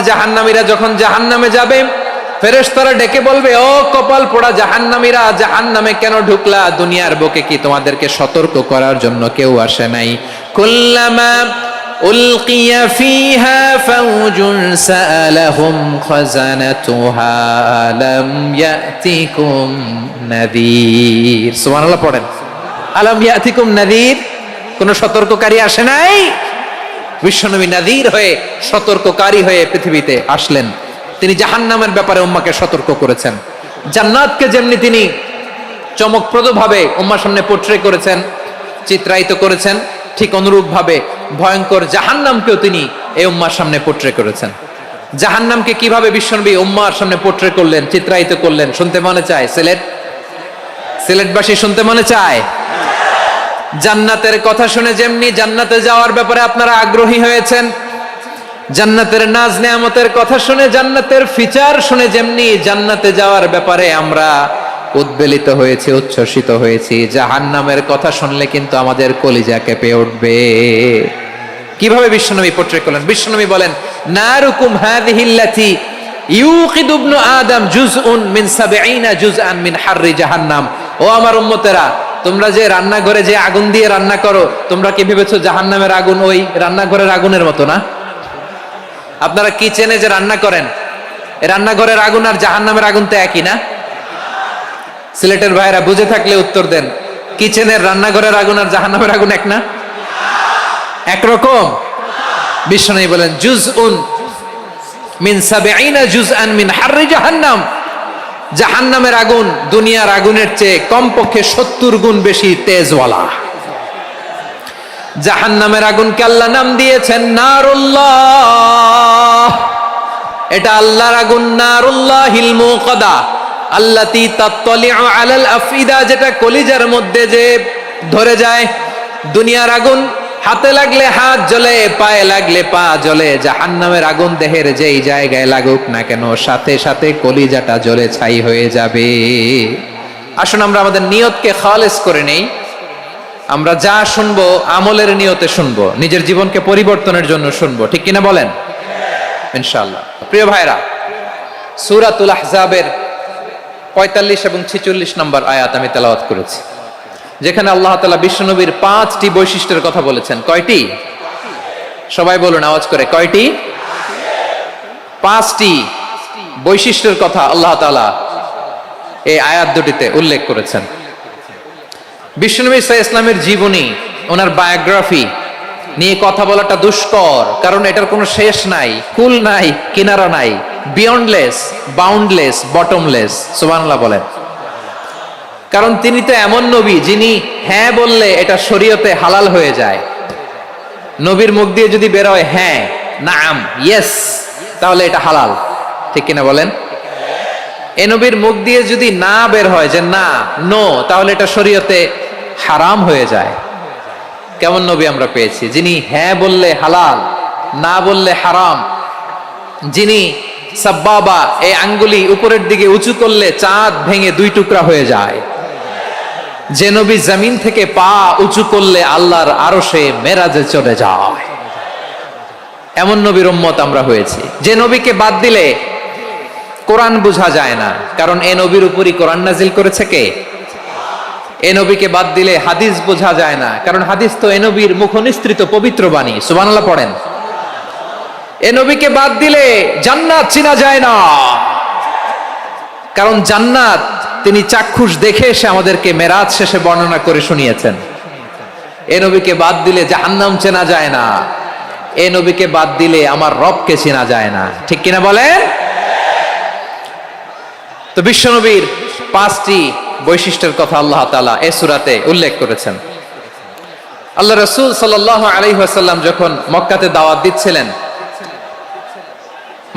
জাহান্নামীরা যখন জাহান্নামে যাবে, ফেরেশতারা ডেকে বলবে, ও কপাল পোড়া জাহান্নামীরা, জাহান্নামে কেন ঢুকলা? দুনিয়ার বুকে কি তোমাদেরকে সতর্ক করার জন্য কেউ আসে নাই? কুল্লামা উলকিয়া ফিহা ফাউজুন সাআলাহুম খাযানাতুহা আলাম ইয়াতিকুম নাযীর। সুবহানাল্লাহ পড়েন। আলাম ইয়াতিকুম নাযীর, কোন সতর্ককারী আসে নাই? বিশ্বনবী নাযীর হয়ে, সতর্ককারী হয়ে পৃথিবীতে আসলেন। তিনি জাহান্নামের ব্যাপারে উম্মাহকে সতর্ক করেছেন। জান্নাতকে যেমনি তিনি চমকপ্রদভাবে উম্মার সামনে পোট্রে করেছেন, চিত্রায়িত করেছেন, ঠিক অনুরূপ ভাবে ভয়ঙ্কর জাহান্নামকেও তিনি এই উম্মার সামনে পোট্রে করেছেন। জাহান্নামকে কিভাবে বিশ্বনবী উম্মার সামনে পোট্রে করলেন, চিত্রায়িত করলেন, শুনতে মনে চায়? সিলেটবাসী শুনতে মনে চায়? জান্নাতের কথা শুনে যেমনি জান্নাতে যাওয়ার ব্যাপারে আপনারা আগ্রহী হয়েছেন, জান্নাতের নাজ নেয়ামতের কথা শুনে, জান্নাতের ফিচার শুনে যেমনি জান্নাতে যাওয়ার ব্যাপারে আমরা উদ্বেলিত হয়েছি, উচ্ছ্বসিত হয়েছি, জাহান্নামের কথা শুনলে কিন্তু আমাদের কলিজা কেঁপে উঠবে। কিভাবে বিশ্বনবী পোট্রে করলেন? বিশ্বনবী বলেন, নারুকুম হাযিহিল্লাতী ইউকিদু ইবনু আদম জুজউন মিন ৭০ জুজআন মিন হাররি জাহান্নাম। ও আমার উম্মতেরা, তোমরা যে রান্নাঘরে যে আগুন দিয়ে রান্না করো, তোমরা কি ভেবেছো জাহান্নামের আগুন ওই রান্নাঘরের আগুনের মতো না? আপনারা কিচেনে যে রান্না করেন, রান্নাঘরের আগুন আর জাহান্নামের আগুন তো একই না? সিলেটের ভাইরা বুঝে থাকলে উত্তর দেন, কিচেনের রান্নাঘরের আগুন আর জাহান্নামের আগুন এক না? একরকম? বিশ্বনবী বলেন, জুজউন মিন ৭০ জুজআন মিন হাররি জাহান্নাম। জাহান্নামের আগুন দুনিয়ার আগুনের চেয়ে কমপক্ষে ৭০ গুণ বেশি তেজওয়ালা। জাহান্নামের আগুনকে আল্লাহ নাম দিয়েছেন নারুল্লাহ। এটা আল্লাহর আগুন, নারুল্লাহিল মুকাদা আল্লাতী তাত্তালিউ আলাল আফইদা, যেটা কলিজার মধ্যে যে ধরে যায়। দুনিয়ার আগুন হাতে লাগলে হাত জ্বলে, পায়ে লাগলে পা জ্বলে। জাহান্নামের আগুন দেহের যেই জায়গায় লাগুক না কেন, সাথে সাথে কলিজাটা জ্বলে ছাই হয়ে যাবে। আসুন আমরা আমাদের নিয়তকে খালেস করে নেই। আমরা যা শুনবো আমলের নিয়তে শুনবো, নিজের জীবনকে পরিবর্তনের জন্য শুনবো, ঠিক কিনা বলেন? ইনশাআল্লাহ। প্রিয় ভাইরা, সূরাতুল আহজাবের ৪৫ এবং ৪৬ নম্বর আয়াত আমি তেলাওয়াত করেছি, যেখানে আল্লাহ তাআলা বিশ্বনবীর ৫টি বৈশিষ্ট্যের কথা বলেছেন। কয়টি? সবাই বলুন আওয়াজ করে, কয়টি? ৫টি বৈশিষ্ট্যের কথা আল্লাহ তাআলা এই আয়াত দুটিতে উল্লেখ করেছেন। বিশ্বনবী সাল্লাল্লাহু আলাইহি ওয়াসাল্লামের জীবনী, ওনার বায়োগ্রাফি নিয়ে কথা বলাটা দুষ্কর, কারণ এটার কোনো শেষ নাই, কুল নাই, কিনারা নাই, বিয়ন্ডলেস, বাউন্ডলেস, বটমলেস। সুবহানাল্লাহ বলেন। কারণ তিনি তো এমন নবী যিনি হ্যাঁ বললে এটা শরীয়তে হালাল হয়ে যায়। নবীর মুখ দিয়ে যদি বের হয় হ্যাঁ, নাম, ইয়েস, তাহলে এটা হালাল, ঠিক কিনা বলেন? এ নবীর মুখ দিয়ে যদি না বের হয় যে না, নো, তাহলে এটা শরীয়তে হারাম হয়ে যায়। কেমন নবী আমরা পেয়েছি, যিনি হ্যাঁ বললে হালাল, না বললে হারাম, যিনি সাব্বাবা, এই আঙ্গুলি উপরের দিকে উঁচু করলে চাঁদ ভেঙে ২ টুকরা হয়ে যায়, যে নবী জমিন থেকে পা উঁচু করলে আল্লাহর আরশে মেরাজে চলে যায়। এমন নবীর উম্মত আমরা হয়েছি। যে নবীকে বাদ দিলে কোরআন বোঝা যায় না, কারণ এ নবীর উপরই কোরআন নাজিল করেছে কে? এ নবীকে বাদ দিলে হাদিস বোঝা যায় না, কারণ হাদিস তো এ নবীর মুখনিসৃত পবিত্র বাণী। সুবহানাল্লাহ পড়েন। এ নবীকে বাদ দিলে জান্নাত চিনা যায় না, কারণ জান্নাত তিনি চাক্ষুষ দেখে এসে আমাদেরকে মেরাজ শেষে বর্ণনা করে শুনিয়েছেন। এ নবীকে বাদ দিলে জাহান্নাম চেনা যায় না, এ নবীকে বাদ দিলে আমার রবকে চেনা যায় না, ঠিক কিনা বলেন? তো বিশ্বনবীর ৫টি বৈশিষ্ট্যের কথা আল্লাহ তাআলা এই সূরাতে উল্লেখ করেছেন। আল্লাহ রাসূল সাল্লাল্লাহু আলাইহি ওয়াসাল্লাম যখন মক্কাতে দাওয়াত দিচ্ছিলেন,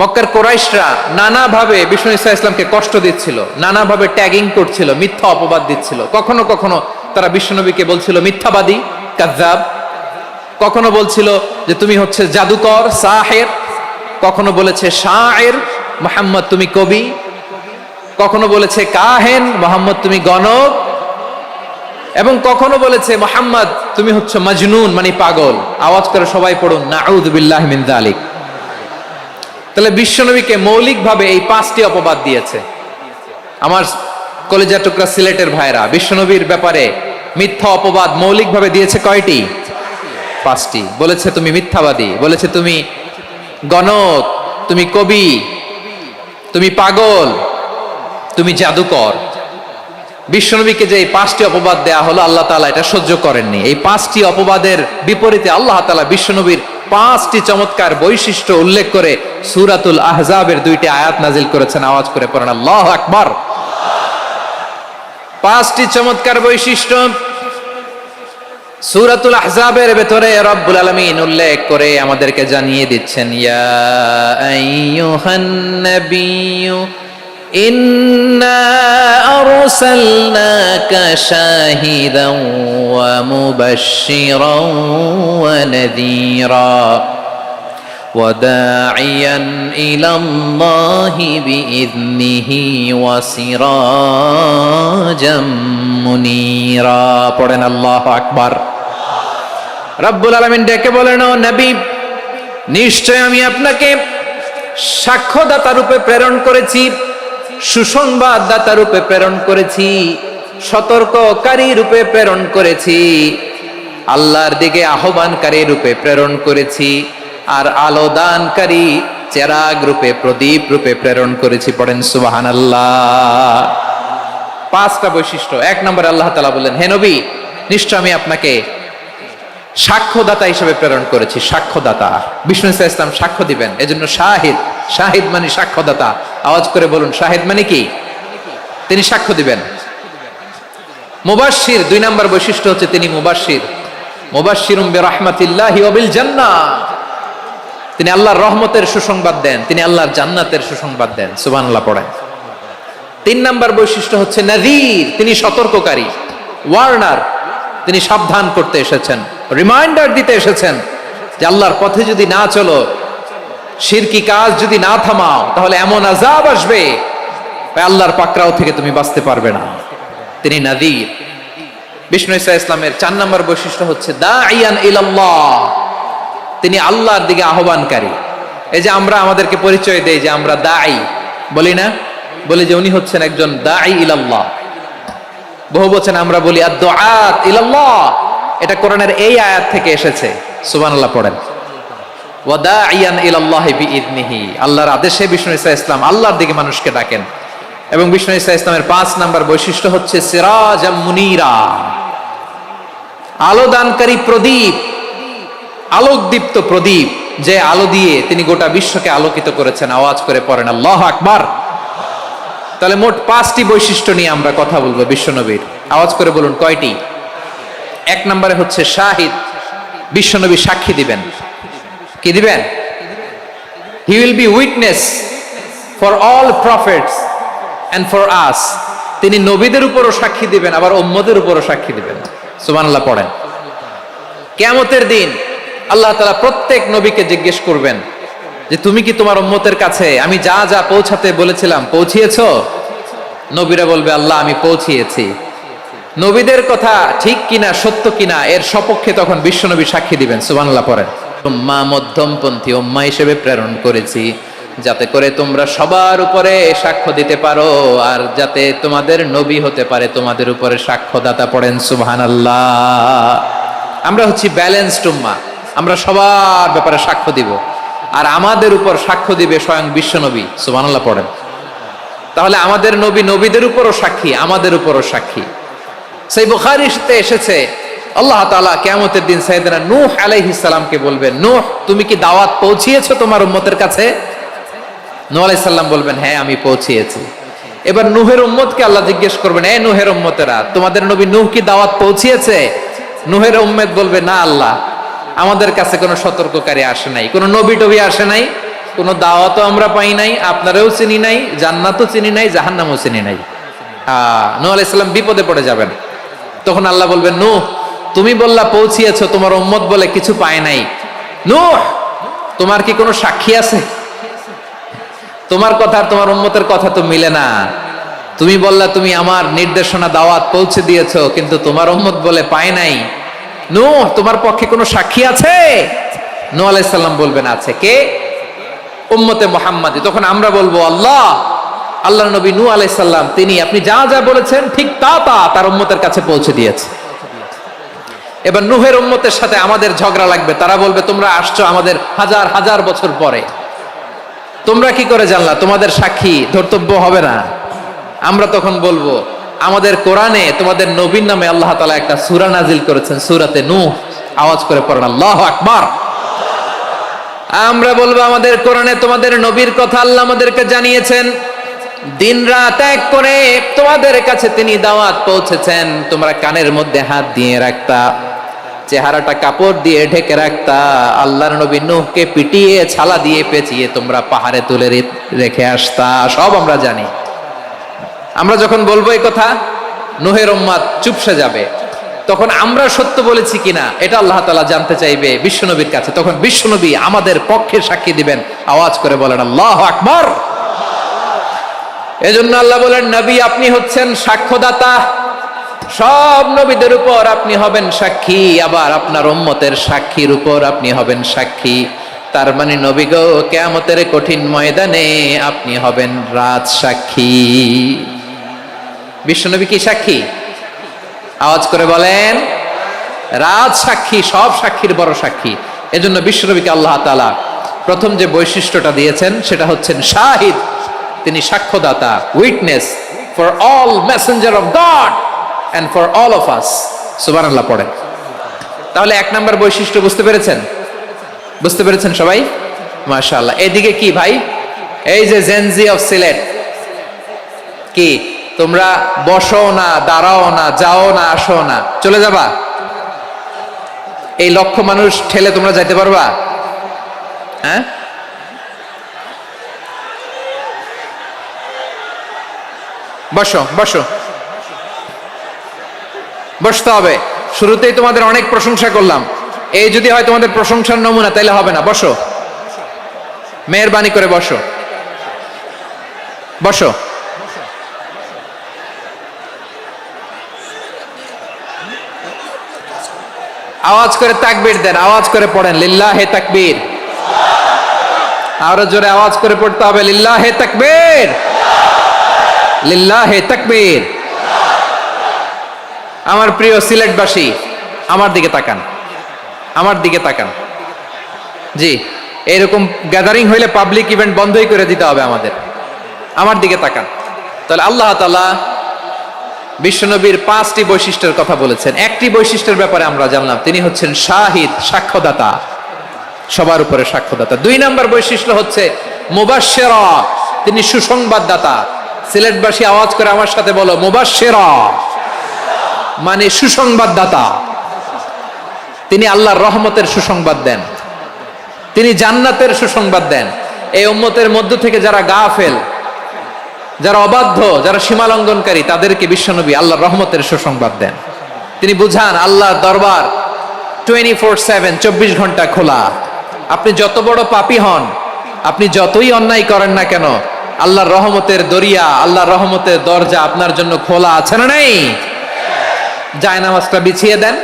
মক্কার কুরাইশরা নানাভাবে বিষ্ণু ঈসা ইসলামকে কষ্ট দিচ্ছিল, নানাভাবে ট্যাগিং করছিল, মিথ্যা অপবাদ দিচ্ছিল। কখনো কখনো তারা বিশ্বনবীকে বলছিল মিথ্যাবাদী, কাযযাব। কখনো বলছিল যে তুমি হচ্ছে জাদুকর, সাহের। কখনো বলেছে শায়ের, মুহাম্মদ তুমি কবি। কখনো বলেছে কাহেন, মুহাম্মদ তুমি গণক। এবং কখনো বলেছে মুহাম্মদ তুমি হচ্ছে মাজনুন, মানে পাগল। আওয়াজ করে সবাই পড়ুন, নাউযু বিল্লাহি মিন যালিক। তাহলে বিশ্বনবীকে মৌলিকভাবে এই 5টি অপবাদ দিয়েছে। আমার কলেজা টুকরা সিলেটের ভাইরা, বিশ্বনবীর ব্যাপারে মিথ্যা অপবাদ মৌলিকভাবে দিয়েছে কয়টি? 5টি। বলেছে তুমি মিথ্যাবাদী, বলেছে তুমি গণক, তুমি কবি, তুমি পাগল, তুমি জাদুকর। বিশ্বনবীকে যে এই 5টি অপবাদ দেয়া হলো, আল্লাহ তাআলা এটা সহ্য করেননি। এই 5টি অপবাদের বিপরীতে আল্লাহ তাআলা বিশ্বনবীর 5টি চমৎকার বৈশিষ্ট্য উল্লেখ করে সূরাতুল আহজাবের 2টি আয়াত নাজিল করেছেন। আওয়াজ করে পড়েন আল্লাহু আকবার। 5টি চমৎকার বৈশিষ্ট্য সূরাতুল আহজাবের ভেতরে রব্বুল আলামিন উল্লেখ করে আমাদেরকে জানিয়ে দিচ্ছেন, ইয়া আইয়ুহান নাবিয়্যু ইন্না আরসালনাকা শাহিদান ওয়া মুবাশশিরান ওয়া নাযীরা ওয়া দাঈয়ান ইলাল্লাহি বিইذনিহি ওয়া সিরাজাম মুনীরা। পড়েন আল্লাহু আকবার। রব্বুল আলামিন ডেকে বলেন, ও নবী, নিশ্চয় আমি আপনাকে সাক্ষ্যদাতা রূপে প্রেরণ করেছি, সুসংবাদদাতা রূপে প্রেরণ করেছি, সতর্ককারী রূপে প্রেরণ করেছি, আল্লাহর দিকে আহ্বানকারী রূপে প্রেরণ করেছি, আর আলো দানকারী চেরাগ রূপে, প্রদীপ রূপে প্রেরণ করেছি। পড়েন সুবহানাল্লাহ। 5টা বৈশিষ্ট্য। 1 নম্বরে আল্লাহ তাআলা বললেন, হে নবী, নিশ্চয় আমি আপনাকে সাক্ষ্যদাতা হিসেবে প্রেরণ করেছি। সাক্ষ্যদাতা, বিষ্ণু সাল্লাল্লাহু আলাইহি ওয়াসাল্লাম সাক্ষ্য দিবেন, এজন্য শাহিদ। শাহিদ মানে সাক্ষ্যদাতা। আওয়াজ করে বলুন, শাহিদ মানে কি? তিনি সাক্ষ্য দিবেন। মুবাশশির, 2 নম্বর বৈশিষ্ট্য হচ্ছে তিনি মুবাশশির। মুবাশশিরুম বিরাহমাতিল্লাহি ওয়া বিল জান্নাহ, তিনি আল্লাহর রহমতের সুসংবাদ দেন, তিনি আল্লাহর জান্নাতের সুসংবাদ দেন। সুবহানাল্লাহ পড়েন। 3 নম্বর বৈশিষ্ট্য হচ্ছে নাযীর, তিনি সতর্ককারী, ওয়ার্নার, তিনি সাবধান করতে এসেছেন, রিমাইন্ডার দিতে এসেছেন যে আল্লাহর পথে যদি না চলো, শিরকি কাজ যদি না থামাও, তাহলে এমন আযাব আসবে আল্লাহর পাকড়াও থেকে তুমি বাঁচতে পারবে না। তিনি নাযীর। বিষ্ণু ঈসা ইসলামের 4 নম্বর বৈশিষ্ট্য হচ্ছে দাঈয়ান ইলাল্লাহ, তিনি আল্লাহর দিকে আহ্বানকারী। এই যে আমরা আমাদেরকে পরিচয় দেই যে আমরা দাঈ, বলি না? বলি যে উনি হচ্ছেন একজন দাঈ ইলাল্লাহ। বহু বচন আমরা বলি আদ-দুআত ইলাল্লাহ। এটা কোরআনের এই আয়াত থেকে এসেছে। সুবহানাল্লাহ পড়েন। ওয়া দাঈয়ান ইলাল্লাহি বিইذনিহি, আল্লাহর আদেশে বিষ্ণু ঈসা ইসলাম আল্লাহর দিকে মানুষকে ডাকেন। এবং বিষ্ণু ঈসা ইসলামের 5 নম্বর বৈশিষ্ট্য হচ্ছে সিরাজাম মুনীরা, আলো দানকারী প্রদীপ, আলোকদীপ্ত প্রদীপ, যে আলো দিয়ে তিনি গোটা বিশ্বকে আলোকিত করেছেন। আওয়াজ করে পড়েন আল্লাহু আকবার। তাহলে মোট 5টি বৈশিষ্ট্য নিয়ে আমরা কথা বলবো বিশ্বনবীর। আওয়াজ করে বলুন কয়টি? 1 নম্বরে হচ্ছে শাহিদ, বিশ্বনবী সাক্ষী দিবেন। কি দিবেন? He will be witness for all prophets and for us, তিনি নবীদের উপরও সাক্ষী দিবেন, আবার উম্মতের উপরও সাক্ষী দিবেন। সুবহানাল্লাহ পড়েন। কিয়ামতের দিন আল্লাহ তাআলা প্রত্যেক নবীকে জিজ্ঞেস করবেন যে তুমি কি তোমার উম্মতের কাছে আমি যা যা পৌঁছাতে বলেছিলাম পৌঁছিয়েছো? নবীরা বলবে, আল্লাহ আমি পৌঁছিয়েছি। নবীদের কথা ঠিক কিনা, সত্য কিনা, এর সপক্ষে তখন বিশ্বনবী সাক্ষী দিবেন। সুবহানাল্লাহ পড়েন। উম্মাহ, মধ্যমপন্থী উম্মাহ হিসেবে প্রেরণ করেছি, যাতে করে তোমরা সবার উপরে সাক্ষ্য দিতে পারো, আর যাতে তোমাদের নবী হতে পারে তোমাদের উপরে সাক্ষ্যদাতা। পড়েন সুবহানাল্লাহ। আমরা হচ্ছি ব্যালেন্সড উম্মাহ, আমরা সবার ব্যাপারে সাক্ষ্য দিব, আর আমাদের উপর সাক্ষ্য দিবে স্বয়ং বিশ্বনবী। সুবহানাল্লাহ পড়েন। তাহলে আমাদের নবী নবীদের উপরও সাক্ষী, আমাদের উপরও সাক্ষী। সেই বুখারীতে এসেছে আল্লাহ তাআলা কিয়ামতের দিন সাইয়েদনা নূহ আলাইহিস সালামকে বলবেন, নূহ তুমি কি দাওয়াত পৌঁছিয়েছো তোমার উম্মতের কাছে? নূহ আলাইহিস সালাম বলবেন, হ্যাঁ আমি পৌঁছিয়েছি। এবার নূহের উম্মতকে আল্লাহ জিজ্ঞেস করবেন, এ নূহের উম্মতেরা, তোমাদের নবী নূহ কি দাওয়াত পৌঁছিয়েছে? নূহের উম্মত বলবে, না আল্লাহ, আমাদের কাছে কোনো সতর্ককারী আসে নাই, কোনো নবী টবি আসে নাই, কোনো দাওয়াতও আমরা পাই নাই, আপনারাও চিনি নাই, জান্নাতও চিনি নাই, জাহান্নামও চিনি নাই। নূহ আলাইহিস সালাম বিপদে পড়ে যাবেন। তখন আল্লাহ বলবেন, নূহ তুমি বললা পৌঁছিয়েছো, তোমার উম্মত বলে কিছু পায় নাই। নূহ তোমার কি কোনো সাক্ষী আছে? তোমার কথা আর তোমার উম্মতের কথা তো মিলে না। তুমি বললা তুমি আমার নির্দেশনা দাওয়াত পৌঁছে দিয়েছো, কিন্তু তোমার উম্মত বলে পায় নাই। নূহ তোমার পক্ষে কোনো সাক্ষী আছে? নূহ আলাইহিস সালাম বলবেন, আছে। কে? উম্মতে মুহাম্মাদি। তখন আমরা বলবো আল্লাহ, আল্লাহর নবী নূহ আলাইহিস সালাম তিনি আপনি যা যা বলেছেন ঠিক তা তা তার উম্মতের কাছে পৌঁছে দিয়েছে। এবার নূহের উম্মতের সাথে আমাদের ঝগড়া লাগবে। তারা বলবে তোমরা আসছো আমাদের হাজার হাজার বছর পরে, তোমরা কি করে জানলা? তোমাদের সাক্ষী ধর্তব্য হবে না? আমরা তখন বলবো আমাদের কোরআনে তোমাদের নবীর নামে আল্লাহ তাআলা একটা সূরা নাজিল করেছেন, সূরাতে নূহ। আওয়াজ করে পড়েন আল্লাহু আকবার। আমরা বলবো আমাদের কোরআনে তোমাদের নবীর কথা আল্লাহ আমাদেরকে জানিয়েছেন, দিন রাত এক করে তোমাদের কাছে তিনি দাওয়াত পৌঁছেছেন। তোমরা কানের মধ্যে হাত দিয়ে রাখতা, চেহারাটা কাপড় দিয়ে ঢেকে রাখতা, আল্লাহর নবী নূহকে পিটিয়ে ছালা দিয়ে পেঁচিয়ে তোমরা পাহাড়ে তুলে রেখে আসতা। সব আমরা জানি। আমরা যখন বলবো এই কথা, নূহের উম্মত চুপসে যাবে। তখন আমরা সত্য বলেছি কিনা এটা আল্লাহ তাআলা জানতে চাইবে বিশ্বনবীর কাছে। তখন বিশ্বনবী আমাদের পক্ষে সাক্ষী দিবেন। আওয়াজ করে বলেন আল্লাহু আকবার। এজন্য আল্লাহ বলেন নবী আপনি হচ্ছেন সাক্ষ্যদাতা, সব নবীদের উপর আপনি হবেন সাক্ষী, আবার আপনার উম্মতের সাক্ষীর উপর আপনি হবেন সাক্ষী। তার মানে নবী গো, কিয়ামতের কঠিন ময়দানে আপনি হবেন রাজ সাক্ষী। বিশ্বনবী কি সাক্ষী? আওয়াজ করে বলেন রাজ সাক্ষী, সব সাক্ষীর বড় সাক্ষী। এজন্য বিশ্বনবীকে আল্লাহ তাআলা প্রথম যে বৈশিষ্ট্যটা দিয়েছেন সেটা হচ্ছেন শাহিদ। তিনি সাক্ষ্যদাতা, witness for all messenger of God and for all of us. সুবহানাল্লাহ পড়েন। তাহলে এক নাম্বার বৈশিষ্ট্য বুঝতে পেরেছেন? বুঝতে পেরেছেন সবাই? মাশাআল্লাহ। এদিকে কি ভাই, এই যে জেনজি অফ সিলেট, কি তোমরা বসো না, দাঁড়াও না, যাও না, আসো না, চলে যাবা? এই লক্ষ মানুষ ঠেলে তোমরা যাইতে পারবা? হ্যাঁ, বসো বসো, বসতে হবে। শুরুতেই তোমাদের অনেক প্রশংসা করলাম, এই যদি হয় তোমাদের প্রশংসার নমুনা তাইলে হবে না। বসো, মেহেরবানি করে বসো, বসো। আওয়াজ করে তাকবীর দেন, আওয়াজ করে পড়েন লিল্লাহে তাকবীর। আরো জোরে আওয়াজ করে পড়তে হবে লিল্লাহে তাকবীর, লিল্লাহে তাকবীর। আমার প্রিয় সিলেটবাসী, আমার দিকে তাকান, আমার দিকে তাকান। জি, এরকম গ্যাদারিং হইলে পাবলিক ইভেন্ট বন্ধই করে দিতে হবে আমাদের। আমার দিকে তাকান। তাহলে আল্লাহ তাআলা বিশ্বনবীর 5টি বৈশিষ্ট্যের কথা বলেছেন। একটি বৈশিষ্ট্যের ব্যাপারে আমরা জানলাম, তিনি হচ্ছেন শাহিদ, সাক্ষ্যদাতা, সবার উপরে সাক্ষ্যদাতা। 2 নম্বর বৈশিষ্ট্য হচ্ছে মুবাশশিরা, তিনি সুসংবাদদাতা। সিলেটবাসী আওয়াজ করে আমার সাথে বলো মুবাশশিরা, মানে সুসংবাদদাতা। তিনি আল্লাহর রহমতের সুসংবাদ দেন, তিনি জান্নাতের সুসংবাদ দেন। এই উম্মতের মধ্য থেকে যারা গাফেল, যারা অবাধ্য, যারা সীমালঙ্ঘনকারী, তাদেরকে বিশ্বনবী আল্লাহর রহমতের সুসংবাদ দেন। তিনি বুঝান আল্লাহর দরবার 24/7, 24 ঘন্টা খোলা। আপনি যত বড় পাপী হন, আপনি যতই অন্যায় করেন না কেন, আল্লাহর রহমতের দরিয়া, আল্লাহর রহমতের দরজা আপনার জন্য খোলা আছে না নেই? জায়নামাজটা বিছিয়ে দেন,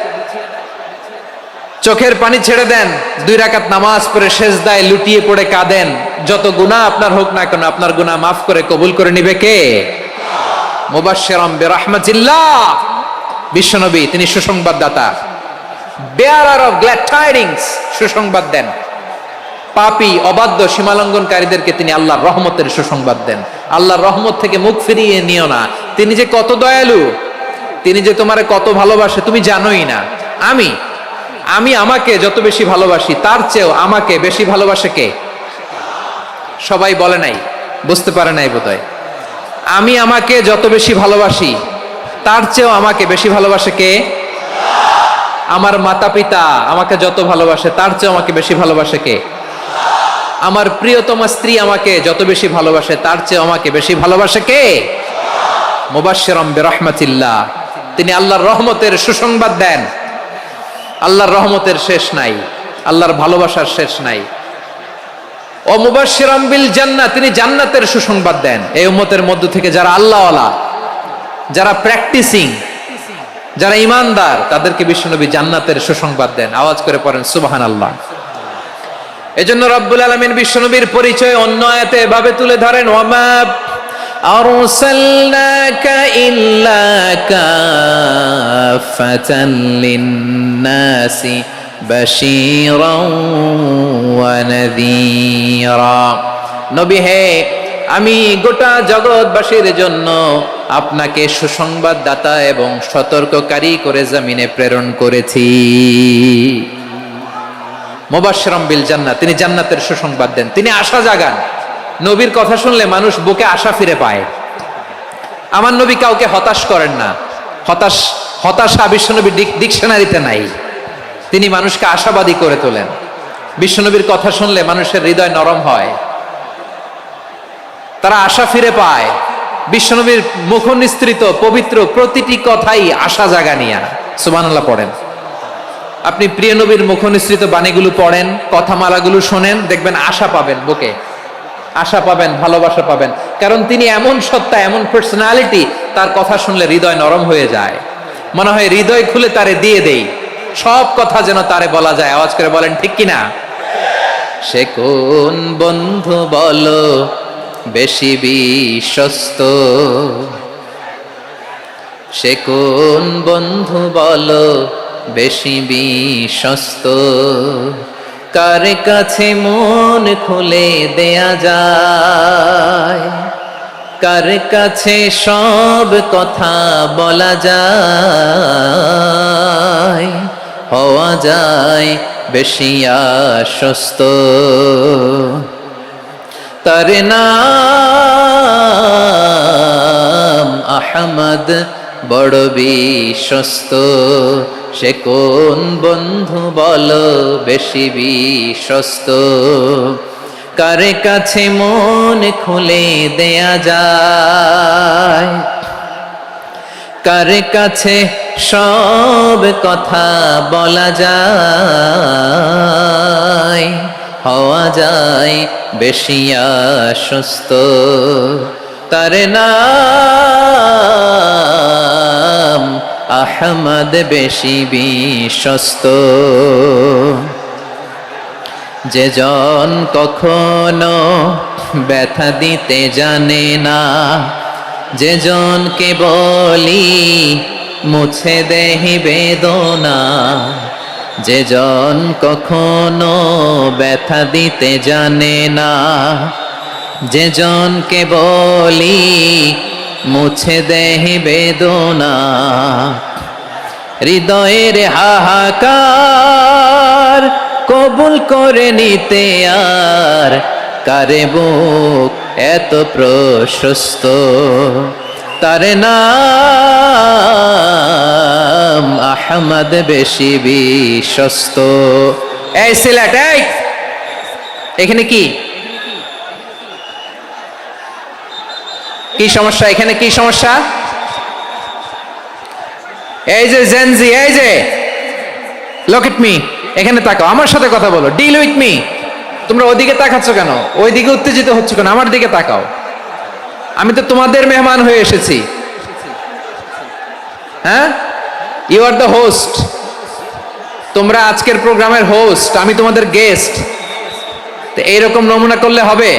চোখের পানি ছেড়ে দেন, 2 রাকাত নামাজ পড়ে সেজদায় লুটিয়ে পড়ে কাঁদেন। যত গুনাহ আপনার হোক না কেন, আপনার গুনাহ মাফ করে কবুল করে নিবে কে? মুবাশশিরাম বিরহমাতিল্লাহ। বিশ্বনবী তিনি সুসংবাদদাতা, বেয়ারার অফ গ্ল্যাড টাইডিংস, সুসংবাদ দেন। পাপী, অবাধ্য, সীমালঙ্ঘনকারীদেরকে তিনি আল্লাহর রহমতের সুসংবাদ দেন। আল্লাহর রহমত থেকে মুখ ফিরিয়ে নিও না। তিনি যে কত দয়ালু, তিনি যে তোমারে কত ভালোবাসে তুমি জানোই না। আমি আমাকে যত বেশি ভালোবাসি, তার চেয়েও আমাকে বেশি ভালোবাসে কে? সবাই বলে নাই, বুঝতে পারে নাই বোধহয়। আমি আমাকে যত বেশি ভালোবাসি, তার চেয়েও আমাকে বেশি ভালোবাসে কে? আমার মাতা পিতা আমাকে যত ভালোবাসে, তার চেয়েও আমাকে বেশি ভালোবাসে কে? আমার প্রিয়তমা স্ত্রী আমাকে যত বেশি ভালোবাসে, তার চেয়েও আমাকে বেশি ভালোবাসে কে? মুবাশশিরাম বিরহমাতিল্লাহ, তিনি আল্লাহর রহমতের সুসংবাদ দেন। আল্লাহর রহমতের শেষ নাই, আল্লাহর ভালোবাসার শেষ নাই। ও মুবাশশিরাম বিল জান্নাহ, তিনি জান্নাতের সুসংবাদ দেন। এই উম্মতের মধ্য থেকে যারা আল্লাহওয়ালা, যারা প্র্যাকটিসিং, যারা ঈমানদার, তাদেরকে বিশ্বনবী জান্নাতের সুসংবাদ দেন। আওয়াজ করে পড়েন সুবহানাল্লাহ। এজন্য রব্বুল আলামিন বিশ্বনবীর পরিচয় অন্য আয়াতে এভাবে তুলে ধরেন, ওয়ামা আরসালনাকা ইল্লা কাফাতান লিন্নাসি বাশীরাও ওয়া নাযীরা। নবী হে, আমি গোটা জগৎবাসীর জন্য আপনাকে সুসংবাদদাতা এবং সতর্ককারী করে জমিনে প্রেরণ করেছি। মুবাশশিরাম বিল জান্নাহ, তিনি জান্নাতের সুসংবাদ দেন, তিনি আশা জাগান। নবীর কথা শুনলে মানুষ বুকে আশা ফিরে পায়। আমার নবী কাউকে হতাশ করেন না। হতাশা বিশ্বনবীর ডিকশনারিতে নাই। তিনি মানুষকে আশাবাদী করে তোলেন। বিশ্বনবীর কথা শুনলে মানুষের হৃদয় নরম হয়, তারা আশা ফিরে পায়। বিশ্বনবীর মুখ নিঃসৃত পবিত্র প্রতিটি কথাই আশা জাগানিয়া। সুবহানাল্লাহ পড়েন। আপনি প্রিয় নবীর মুখ নিঃসৃত বাণীগুলো পড়েন, কথামালাগুলো শোনেন, দেখবেন আশা পাবেন, বুকে আশা পাবেন, ভালোবাসা পাবেন। কারণ তিনি এমন সত্তা, এমন পার্সোনালিটি, তার কথা শুনলে হৃদয় নরম হয়ে যায়। মনে হয় হৃদয় খুলে তারে দিয়ে দেই, সব কথা যেন তারে বলা যায়। আওয়াজ করে বলেন ঠিক কিনা? সে কোন বন্ধু বলো বেশি বিশ্বস্ত, সে কোন বন্ধু বলো বেশি বিশ্বস্ত, কার কাছে মন খুলে দেয়া যায়, কার কাছে সব কথা বলা যায়, হওয়া যায় বেশি আশ্বস্ত। তার নাম আহমদ, বড় বিশ্বস্ত। সে কোন বন্ধু বলো বেশি বিশ্বস্ত, কার কাছে মন খুলে দেয়া যায়, কার কাছে সব কথা বলা যায়, হওয়া যায় বেশি আশ্বস্ত। তার নাম আহমদ, বেশি বিশ্বস্ত। যে জন কখনো ব্যথা দিতে জানে না, যে জনকে বলি মুছে দেহি বেদনা, যে জন কখনো ব্যথা দিতে জানে না, যে জনকে বলি মুছে দেহি বেদনা, হৃদয়ের হাহাকার কবুল করে নিতে আর কারে বুক এত প্রশস্ত। তার নাম আহমদ, বেশি বিশ্বস্ত। এই সিলেট, এই এখানে কি কি সমস্যা? এখানে কি সমস্যা? এই যে জেনজি, এই যে লুক এট মি, এখানে তাকাও, আমার সাথে কথা বলো, ডিল উইথ মি। তোমরা ওদিকে তাকাচ্ছ কেন? ওই দিকে উত্তেজিত হচ্ছে কেন? আমার দিকে তাকাও। আমি তো তোমাদের মেহমান হয়ে এসেছি। হ্যাঁ, ইউ আর দ্য হোস্ট। তোমরা আজকের প্রোগ্রামের হোস্ট, আমি তোমাদের গেস্ট। তো এইরকম নমুনা করলে হবে?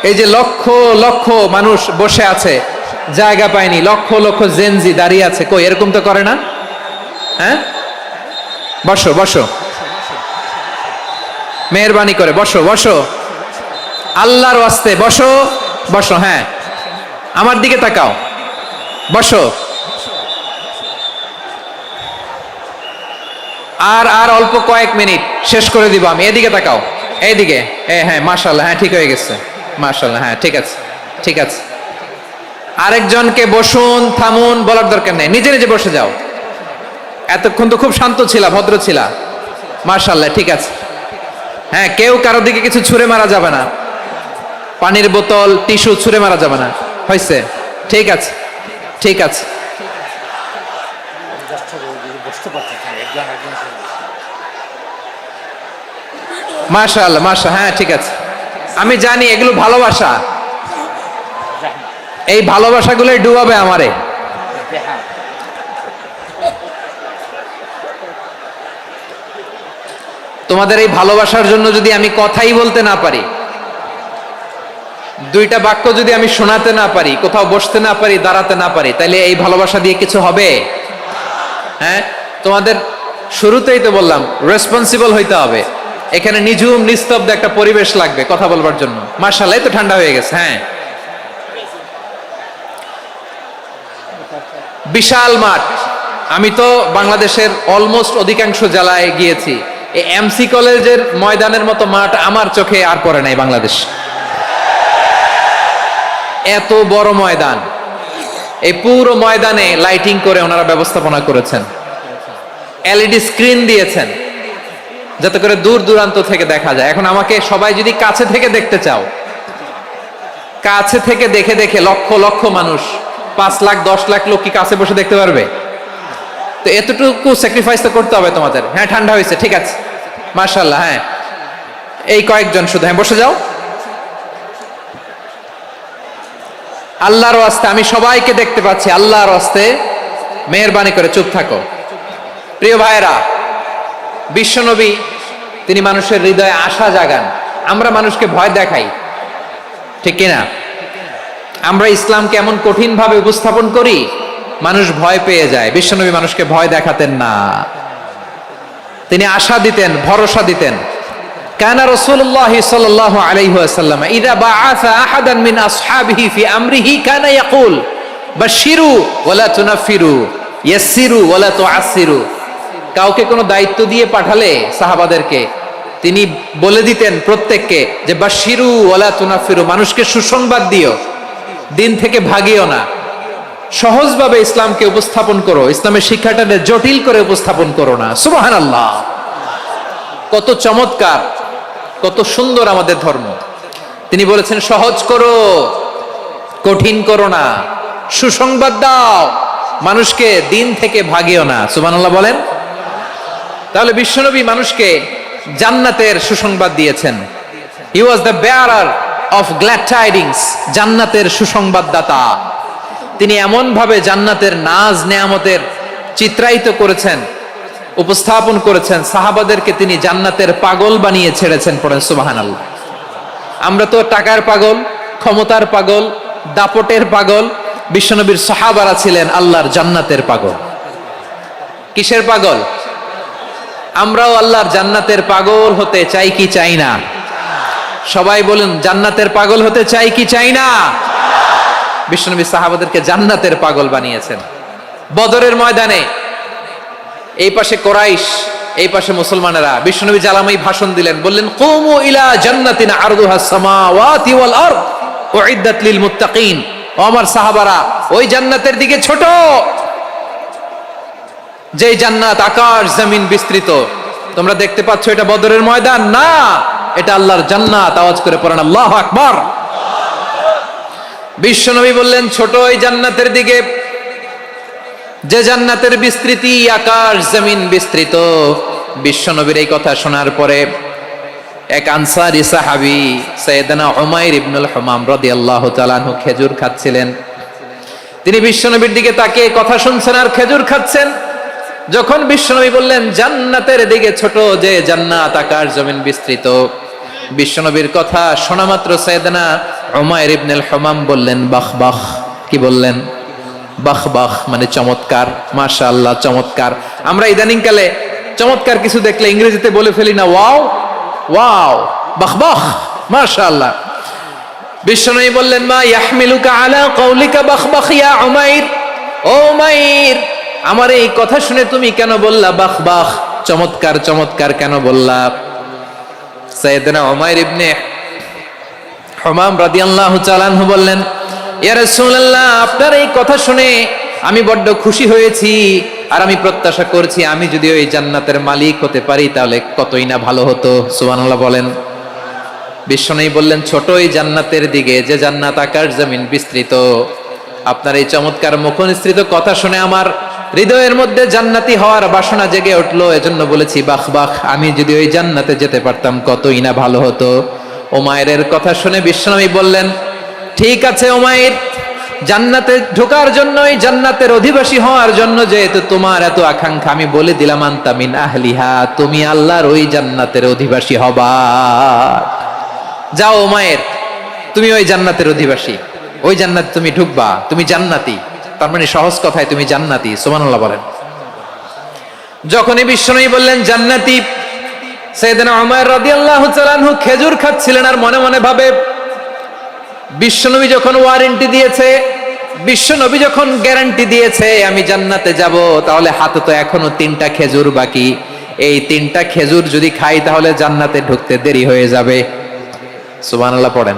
এই যে লক্ষ লক্ষ মানুষ বসে আছে, জায়গা পায়নি, লক্ষ লক্ষ জেনজি দাঁড়িয়ে আছে, কই এরকম তো করে না? হ্যাঁ, বসো বসো, মেহরবানি করে বসো বসো, আল্লাহর ওয়াস্তে বসো বসো। হ্যাঁ, আমার দিকে তাকাও, বসো। আর আর অল্প কয়েক মিনিট, শেষ করে দিব আমি। এদিকে তাকাও, এইদিকে। হ্যাঁ, মাশাআল্লাহ, হ্যাঁ ঠিক হয়ে গেছে, মাশাআল্লাহ, হ্যাঁ ঠিক আছে, ঠিক আছে। আরেকজনকে বসুন, থামুন বলার দরকার নেই, নিজে নিজে বসে যাও। এতক্ষণ তো খুব শান্ত ছিলা, ভদ্র ছিলা, মাশাআল্লাহ, ঠিক আছে। হ্যাঁ, কেউ কারো দিকে কিছু ছুঁড়ে মারা যাবে না, পানির বোতল, টিস্যু ছুঁড়ে মারা যাবে না, হয়েছে? ঠিক আছে, ঠিক আছে। মাশাআল্লাহ, মাশাআল্লাহ, হ্যাঁ ঠিক আছে। আমি জানি এগুলো ভালোবাসা, এই ভালোবাসাগুলোই ডুবাবে আমারে। তোমাদের এই ভালোবাসার জন্য যদি আমি কথাই বলতে না পারি, দুইটা বাক্য যদি আমি শোনাতে না পারি, কোথাও বসতে না পারি, দাঁড়াতে না পারি, তাহলে এই ভালোবাসা দিয়ে কিছু হবে? হ্যাঁ, তোমাদের শুরুতেই তো বললাম রেসপন্সিবল হইতে হবে। এখানে নিঝুম নিস্তব্ধ একটা পরিবেশ লাগবে কথা বলবার জন্য। মাশাআল্লাহ, তো ঠান্ডা হয়ে গেছে। হ্যাঁ, বিশাল মাঠ। আমি তো বাংলাদেশের অলমোস্ট অধিকাংশ জেলায় গিয়েছি, এই এমসি কলেজের ময়দানের মতো মাঠ আমার চোখে আর পড়ে নাই বাংলাদেশ। এত বড় ময়দান, এই পুরো ময়দানে লাইটিং করে ওনারা ব্যবস্থাপনা করেছেন, এলইডি স্ক্রিন দিয়েছেন যাতে করে দূর দূরান্ত থেকে দেখা যায়। এখন আমাকে সবাই যদি কাছে থেকে দেখতে চাও, কাছে থেকে দেখে দেখে লক্ষ লক্ষ মানুষ, 5 লাখ 10 লাখ লোক কি কাছে বসে দেখতে পারবে? তো এতটুকু স্যাক্রিফাইস তো করতে হবে তোমাদের। হ্যাঁ, ঠান্ডা হয়েছে, ঠিক আছে, মাশাআল্লাহ। হ্যাঁ, এই কয়েকজন শুধু, হ্যাঁ বসে যাও। আল্লাহর ওয়াস্তে আমি সবাইকে দেখতে পাচ্ছি, আল্লাহর ওয়াস্তে মেহেরবানি করে চুপ থাকো। প্রিয় ভাইরা, বিশ্বনবী তিনি মানুষের হৃদয়ে আশা জাগান। আমরা মানুষকে ভয় দেখাই, ঠিক কিনা? আমরা ইসলামকে এমন কঠিন ভাবে উপস্থাপন করি, মানুষ ভয় পেয়ে যায়। বিশ্বনবী মানুষকে ভয় দেখাতেন না, তিনি আশা দিতেন, ভরসা দিতেন। কানা রাসূলুল্লাহ সাল্লাল্লাহু আলাইহি ওয়াসাল্লাম ইযা বাআসা আহাদান মিন আসহাবিহি ফি আমরিহি কানা ইয়াকুল বাশশিরু ওয়ালা তুনাফিরু ইয়াসসিরু ওয়ালা তুআসসিরু। কাউকে কোনো দায়িত্ব দিয়ে পাঠালে সাহাবাদেরকে তিনি বলে দিতেন প্রত্যেককে যে বাশশিরু ওয়ালা তুনাফিরু, মানুষকে সুসংবাদ দিও, দিন থেকে ভাগিও না, সহজভাবে ইসলামকে উপস্থাপন করো, ইসলামের শিক্ষাটাকে জটিল করে উপস্থাপন করো না। সুবহানাল্লাহ, কত চমৎকার, কত সুন্দর আমাদের ধর্ম। তিনি বলেছেন সহজ করো, কঠিন করো না, সুসংবাদ দাও, মানুষকে দিন থেকে ভাগিও না। সুবহানাল্লাহ বলেন। তাহলে বিশ্বনবী মানুষকে জান্নাতের সুসংবাদ দিয়েছেন। He was the bearer of glad tidings, জান্নাতের সুসংবাদদাতা। তিনি এমন ভাবে জান্নাতের নাজ নেয়ামতের চিত্রায়িত করেছেন, উপস্থাপন করেছেন, সাহাবাদেরকে তিনি জান্নাতের পাগল বানিয়ে ছেড়েছেন। পড়েন সুবহানাল্লাহ। আমরা তো টাকার পাগল, ক্ষমতার পাগল, দাপটের পাগল। বিশ্বনবীর সাহাবারা ছিলেন আল্লাহর জান্নাতের পাগল। কিসের পাগল? আমরাও আল্লাহর জান্নাতের পাগল হতে চাই কি চাই না? সবাই বলেন, জান্নাতের পাগল হতে চাই কি চাই না? বিশ্বনবী সাহাবাদেরকে জান্নাতের পাগল বানিয়েছেন। বদরের ময়দানে এই পাশে কোরাইশ, এই পাশে মুসলমানেরা। বিশ্বনবী জালামাই ভাষণ দিলেন, বললেন কুমু ইলা জান্নাতিন আরদুহাস সামাওয়াতি ওয়াল আরদ উইদ্দাত লিল মুত্তাকিন। ও আমার সাহাবারা, ওই জান্নাতের দিকে ছোট, যে জান্নাত আকাশ জমিন বিস্তৃত। তোমরা দেখতে পাচ্ছ এটা বদরের ময়দান না, এটা আল্লাহর জান্নাত। আওয়াজ করে পড়েন আল্লাহু আকবার। বিশ্বনবী বললেন ছোট ওই জান্নাতের দিকে, যে জান্নাতের বিস্তৃতি আকাশ জমিন বিস্তৃত। বিশ্বনবীর এই কথা শোনার পরে এক আনসারী সাহাবী সাইয়েদনা উমাইর ইবনুল হুমাম রাদিয়াল্লাহু তাআলা আনহু খেজুর খাচ্ছিলেন। তিনি বিশ্বনবীর দিকে তাকিয়ে কথা শুনছেন আর খেজুর খাচ্ছেন। যখন বিশ্বনবী বললেন জান্নাতের দিকে ছোট, যে জান্নাত আকাশ জমিন বিস্তৃত, বিশ্বনবীর কথা শোনা মাত্র সাইয়েদনা উমাইর ইবনুল হুমাম বললেন বাহ বাহ। কি বললেন? বাহ বাহ মানে চমৎকার, মাশাআল্লাহ চমৎকার। আমরা ইদানিং কালে চমৎকার কিছু দেখলে ইংরেজিতে বলে ফেলি না ওয়াও ওয়াও, বাহ বাহ, মাশাআল্লাহ। বিশ্বনবী বললেন মা ইয়াহমিলুকা আলা কওলিকা বাহ বাহ ইয়া উমাইর। ও উমাইর, আমার এই কথা শুনে তুমি কেন বললা বাহ বাহ, চমৎকার চমৎকার কেন বললা? সাইয়েদনা উমাইর ইবনে হুমাম রাদিয়াল্লাহু তাআলা আনহু বললেন ইয়া রাসূলুল্লাহ, আপনার এই কথা শুনে আমি বড্ড খুশি হয়েছি, আর আমি প্রত্যাশা করছি আমি যদি ওই জান্নাতের মালিক হতে পারি তাহলে কতই না ভালো হতো। সুবহানাল্লাহ বলেন। বিশ্বনবী বললেন ছোট ওই জান্নাতের দিকে, যে জান্নাত আকাশ জমিন বিস্তৃত। আপনার এই চমৎকার মুখনিসৃত কথা শুনে আমার হৃদয়ের মধ্যে জান্নাতি হওয়ার বাসনা জেগে উঠলো, এজন্য বলেছি বাহ বাহ, আমি যদি ওই জান্নাতে যেতে পারতাম কতই না ভালো হতো। উমাইরের কথা শুনে বিশ্বনবী বললেন ঠিক আছে উমাইর, জান্নাতে ঢোকার জন্যই, জান্নাতের অধিবাসী হওয়ার জন্য যেহেতু তোমার এত আকাঙ্ক্ষা, আমি বলে দিলাম আনতা মিন আহলিহা, তুমি আল্লাহর ওই জান্নাতের অধিবাসী হবা। যাও উমায়ের, তুমি ওই জান্নাতের অধিবাসী, ওই জান্নাতে তুমি ঢুকবা, তুমি জান্নাতি। তার মানে সহজ কথায় তুমি জান্নাতি। সুবহানাল্লাহ বলেন। যখনই বিশ্বনবী বললেন জান্নাতি, সাইয়েদনা উমার রাদিয়াল্লাহু তাআলা আনহু খেজুর খাচ্ছিলেন আর মনে মনে ভাবে, বিশ্বনবী যখন ওয়ারেন্টি দিয়েছে, বিশ্বনবী যখন গ্যারান্টি দিয়েছে আমি জান্নাতে যাব, তাহলে হাতে তো এখনো 3টা খেজুর বাকি। এই 3টা খেজুর যদি খাই তাহলে জান্নাতে ঢুকতে দেরি হয়ে যাবে। সুবহানাল্লাহ পড়েন।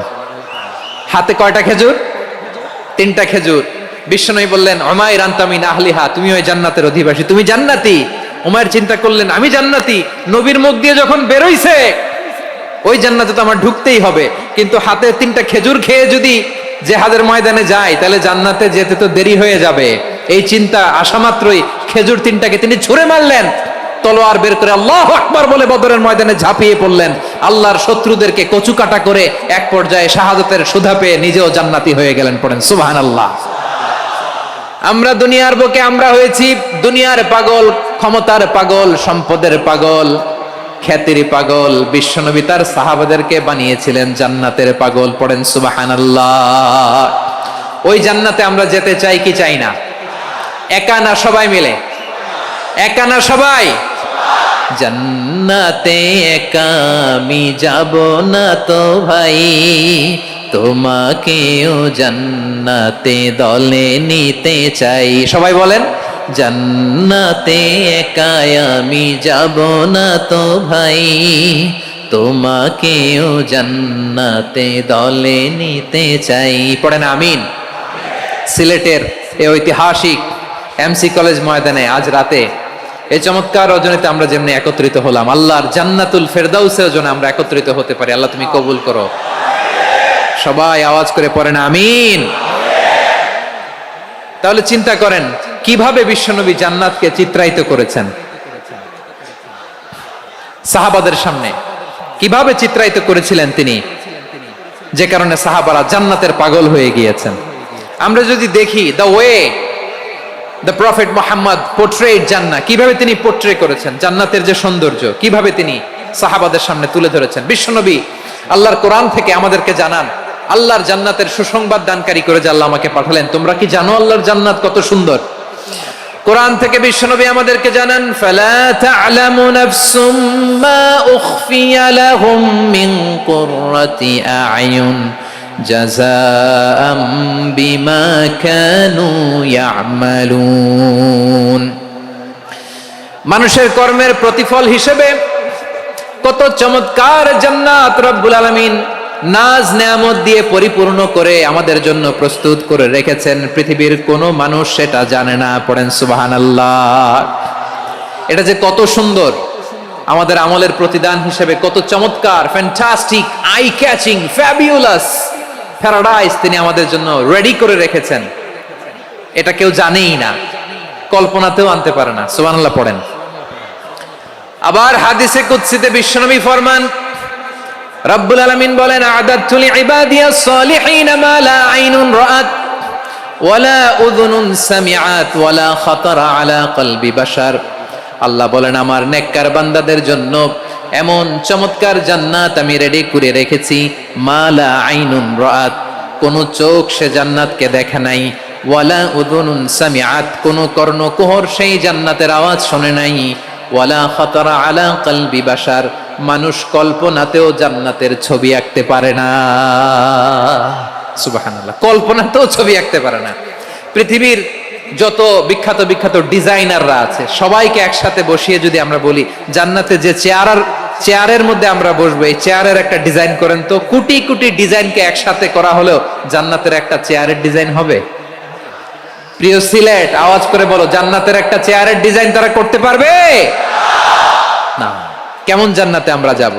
হাতে কয়টা খেজুর? 3টা খেজুর। বিশ্বনবী বললেন উমাইর আনতা মিন আহলিহা, তুমি ওই জান্নাতের অধিবাসী, তুমি জান্নাতি। উমাইর চিন্তা করলেন আমি জান্নাতি, নবীর মুখ দিয়ে যখন বেরোইছে ওই জান্নাতে তো আমার ঢুকতেই হবে, কিন্তু হাতে 3টা খেজুর খেয়ে যদি জিহাদের ময়দানে যাই তাহলে জান্নাতে যেতে তো দেরি হয়ে যাবে। এই চিন্তা আসা মাত্রই খেজুর 3টাকে তিনি ছুঁড়ে মারলেন, তলোয়ার বের করে আল্লাহু আকবার বলে বদরের ময়দানে ঝাঁপিয়ে পড়লেন। আল্লাহর শত্রুদেরকে কচুকাটা করে এক পর্যায়ে শাহাদাতের সুধা পেয়ে নিজেও জান্নাতি হয়ে গেলেন। পড়েন সুবহানাল্লাহ। আমরা দুনিয়ার বুকে আমরা হয়েছি দুনিয়ার পাগল, ক্ষমতার পাগল, সম্পদের পাগল, খ্যাতির পাগল। বিশ্বনবী তার সাহাবাদেরকে বানিয়েছিলেন জান্নাতের পাগল। পড়েন সুবহানাল্লাহ। ওই জান্নাতে আমরা যেতে চাই কি চাই না? একা না সবাই মিলে? একা না সবাই? জান্নাতে একা আমি যাব না তো ভাই, তোমাকেও জান্নাতে দলে নিতে চাই। সবাই বলেন জান্নাতে একা আমি যাব না তো ভাই, তোমাকেও জান্নাতে দলে নিতে চাই। পড়েন আমিন। সিলেটের এই ঐতিহাসিক এমসি কলেজ ময়দানে আজ রাতে এই চমৎকার রজনীতে আমরা যেমনি একত্রিত হলাম, আল্লাহর জান্নাতুল ফেরদাউসের জন্য আমরা একত্রিত হতে পারি। আল্লাহ তুমি কবুল করো। সবাই আওয়াজ করে পড়েন আমিন। তাহলে চিন্তা করেন কিভাবে বিশ্বনবী জান্নাতকে চিত্রায়িত করেছেন সাহাবাদের সামনে, কিভাবে চিত্রায়িত করেছিলেন তিনি, যে কারণে সাহাবারা জান্নাতের পাগল হয়ে গিয়েছেন। আমরা যদি দেখি the way the prophet Muhammad portrait জান্নাত, কিভাবে তিনি পোর্ট্রে করেছেন জান্নাতের যে সৌন্দর্য, কিভাবে তিনি সাহাবাদের সামনে তুলে ধরেছেন। বিশ্বনবী আল্লাহর কোরআন থেকে আমাদেরকে জানান আল্লাহর জান্নাতের সুসংবাদ দানকারী করে যে আল্লাহ আমাকে পাঠালেন। তোমরা কি জানো আল্লাহর জান্নাত কত সুন্দর? কোরআন থেকে বিশ্বনবী আমাদেরকে জানান ফালা তা'লামু নাফসুম মা উখফিয়া লাহুম মিন কুররাতি আ'য়ুন জাযাআম বিমা কানু ইয়া'মালুন। মানুষের কর্মের প্রতিফল হিসেবে কত চমৎকার জান্নাত রব্বুল আলামিন নাজ নেয়ামত দিয়ে পরিপূর্ণ করে আমাদের জন্য প্রস্তুত করে রেখেছেন। পৃথিবীর কোনো মানুষ সেটা জানে না। পড়েন সুবহানাল্লাহ। এটা যে কত সুন্দর, আমাদের আমলের প্রতিদান হিসেবে কত চমৎকার, fantastic, eye catching, fabulous paradise তিনি আমাদের জন্য রেডি করে রেখেছেন। এটা কেউ জানেই না, কল্পনাতেও আনতে পারে না। সুবহানাল্লাহ পড়েন। আবার হাদিসে কুদসিতে বিশ্বনবী ফরমান, রব্বুল আলামিন বলেন আ'দাতু লিইবাদিয়াস সালিহিন মা লা আইনুন রাআত ওয়ালা উযুনুন সামিআত ওয়ালা খাতারা আলা কলবি বাশার। আল্লাহ বলেন আমার নেককার বান্দাদের জন্য এমন চমৎকার জান্নাত আমি রেডি করে রেখেছি, মা লা আইনুন রাআত, কোন চোখ সে জান্নাতকে দেখে নাই, ওয়ালা উযুনুন সামিআত, কোন কর্ণকুহর সেই জান্নাতের আওয়াজ শুনে নাই, ওয়ালা খাতারা আলা কলবি বাশার, মানুষ কল্পনাতেও জান্নাতের ছবি আঁকতে পারে না। সুবহানাল্লাহ, কল্পনাতেও ছবি আঁকতে পারে না। পৃথিবীর যত বিখ্যাত বিখ্যাত ডিজাইনাররা আছে সবাইকে একসাথে বসিয়ে যদি আমরা বলি জান্নাতে যে চেয়ারের মধ্যে আমরা বসবো, এই চেয়ারের একটা ডিজাইন করেন তো, কোটি কোটি ডিজাইনকে একসাথে করা হলেও জান্নাতের একটা চেয়ারের ডিজাইন হবে? প্রিয় সিলেট, আওয়াজ করে বলো, জান্নাতের একটা চেয়ারের ডিজাইন তারা করতে পারবে না। কেমন জান্নাতে আমরা যাব?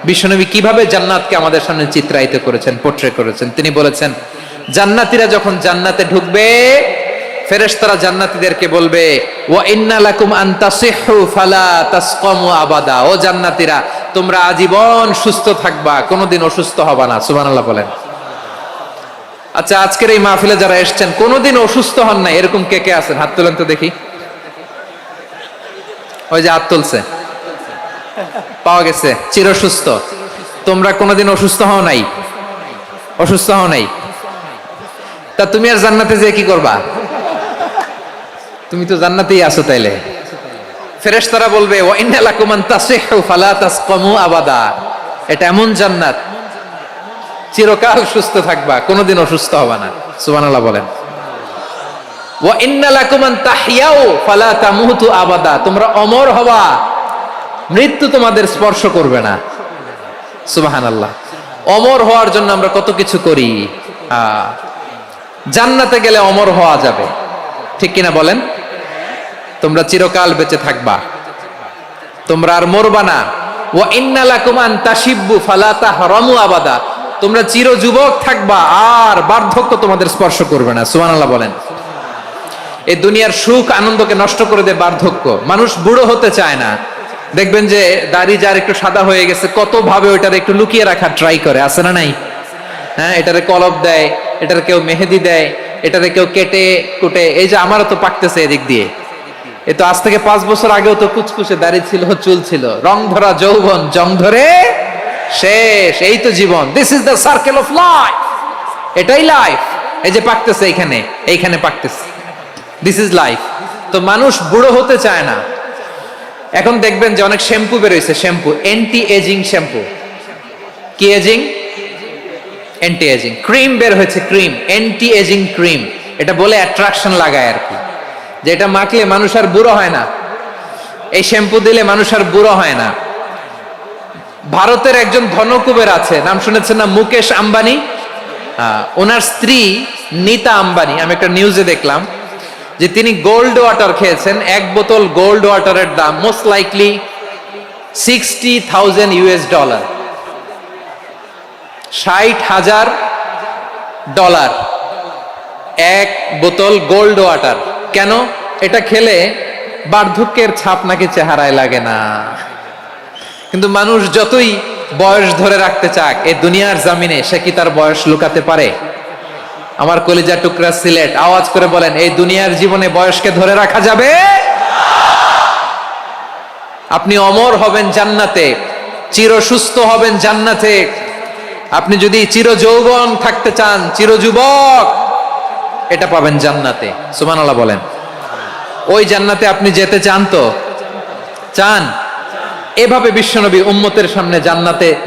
বিশ্বনবী কিভাবে জান্নাতকে আমাদের সামনে চিত্রায়িত করেছেন, পোর্ট্রে করেছেন। তিনি বলেছেন জান্নাতীরা যখন জান্নাতে ঢুকবে ফেরেশতারা জান্নাতীদেরকে বলবে ওয়া ইন্না লাকুম আন তাসিহু ফালা তাসকামু আবাদা, ও জান্নাতীরা তোমরা আজীবন সুস্থ থাকবা, কোনোদিন অসুস্থ হবা না। সুবহানাল্লাহ বলেন। আচ্ছা, আজকের এই মাহফিলে যারা এসেছেন কোনোদিন অসুস্থ হন নাই এরকম কে কে আছেন? হাত তোলেন তো দেখি। ওই যে হাত তুলছে, পাওয়া গেছে, চিরসুস্থ। তোমরা কোনোদিন অসুস্থ হও নাই? অসুস্থ হও নাই? তা তুমি আর জান্নাতে যে কি করবা? তুমি তো জান্নাতেই আছো তাইলে। ফেরেশতারা বলবে ওয়া ইন্না লাকুম আন তাসিহু ফালা তাসকামু আবাদা। এটা এমন জান্নাত, চিরকাল সুস্থ থাকবা, কোনোদিন অসুস্থ হবা না। সুবহানাল্লাহ বলেন। ওয়া ইন্না লাকুম আন তাহইয়াউ ফালা তামুতু আবাদা। তোমরা অমর হবা, মৃত্যু তোমাদের স্পর্শ করবে না। সুবহানাল্লাহ। অমর হওয়ার জন্য আমরা কত কিছু করি। জান্নাতে গেলে অমর হওয়া যাবে, ঠিক কিনা বলেন? তোমরা চিরকাল বেঁচে থাকবা, তোমরা আর মরবা না। ওয়া ইন্না লাকুম আন তাশিব্বু ফালা তাহরামু আবাদা। তোমরা চির যুবক থাকবা, আর বার্ধক্য তোমাদের স্পর্শ করবে না। সুবহানাল্লাহ বলেন। এই দুনিয়ার সুখ আনন্দকে নষ্ট করে দেয় বার্ধক্য। মানুষ বুড়ো হতে চায় না। দেখবেন যে দাড়ি যার একটু সাদা হয়ে গেছে, কত ভাবে ওইটার একটু লুকিয়ে রাখার ট্রাই করে, আছে না নাই? হ্যাঁ, এটারে কলপ দেয়, এটার কেউ মেহেদি দেয়, এটারে কেউ কেটে কুটে। এই যে আমারও তো পাকতেছে এদিক দিয়ে, এ তো আজ থেকে 5 বছর আগেও তো কুচকুচে দাড়ি ছিল, চুল ছিল, রং ধরা যৌবন, জং ধরে শেষ। এই তো জীবন। This is the circle of life. এটাই লাইফ। এই যে পাকতেছে এইখানে, এইখানে পাকতেছে, দিস ইজ লাইফ। তো মানুষ বুড়ো হতে চায় না। এখন দেখবেন যে অনেক শ্যাম্পু বেরোইছে, শ্যাম্পু অ্যান্টি এজিং শ্যাম্পু। কি এজিং? Anti ageing. ক্রিম বের হয়েছে, ক্রিম, অ্যান্টি এজিং ক্রিম। এটা বলে অ্যাট্রাকশন লাগায় আর কি, যে এটা মাখলে মানুষ আর বুড়ো হয় না, এই শ্যাম্পু দিলে মানুষ আর বুড়ো হয় না। ভারতের একজন ধনকুবের আছে, নাম শুনেছেন না? মুকেশ আম্বানি। ওনার স্ত্রী নীতা আম্বানি, আমি একটা নিউজে দেখলাম যে তিনি গোল্ড ওয়াটার খেয়েছেন। 1 বোতল গোল্ড ওয়াটারের দাম মোস্ট লাইকলি $60,000, $60,000 এক বোতল গোল্ড ওয়াটার। কেন? এটা খেলে বার্ধক্যের ছাপ নাকি চেহারায় লাগে না। কিন্তু মানুষ যতই বয়স ধরে রাখতে চাক এই দুনিয়ার জামিনে, সে কি তার বয়স লুকাতে পারে? আমার কলিজা টুকরা সিলেট, আওয়াজ করে বলেন, এই দুনিয়ার জীবনে বয়সকে ধরে রাখা যাবে? আপনি অমর হবেন জান্নাতে, চির সুস্থ হবেন জান্নাতে। আপনি যদি চির যৌবন থাকতে চান, চির যুবক, এটা পাবেন জান্নাতে। সুবহানাল্লাহ বলেন। ওই জান্নাতে আপনি যেতে চান তো? চান? এভাবে বিশ্বনবী উম্মতের সামনে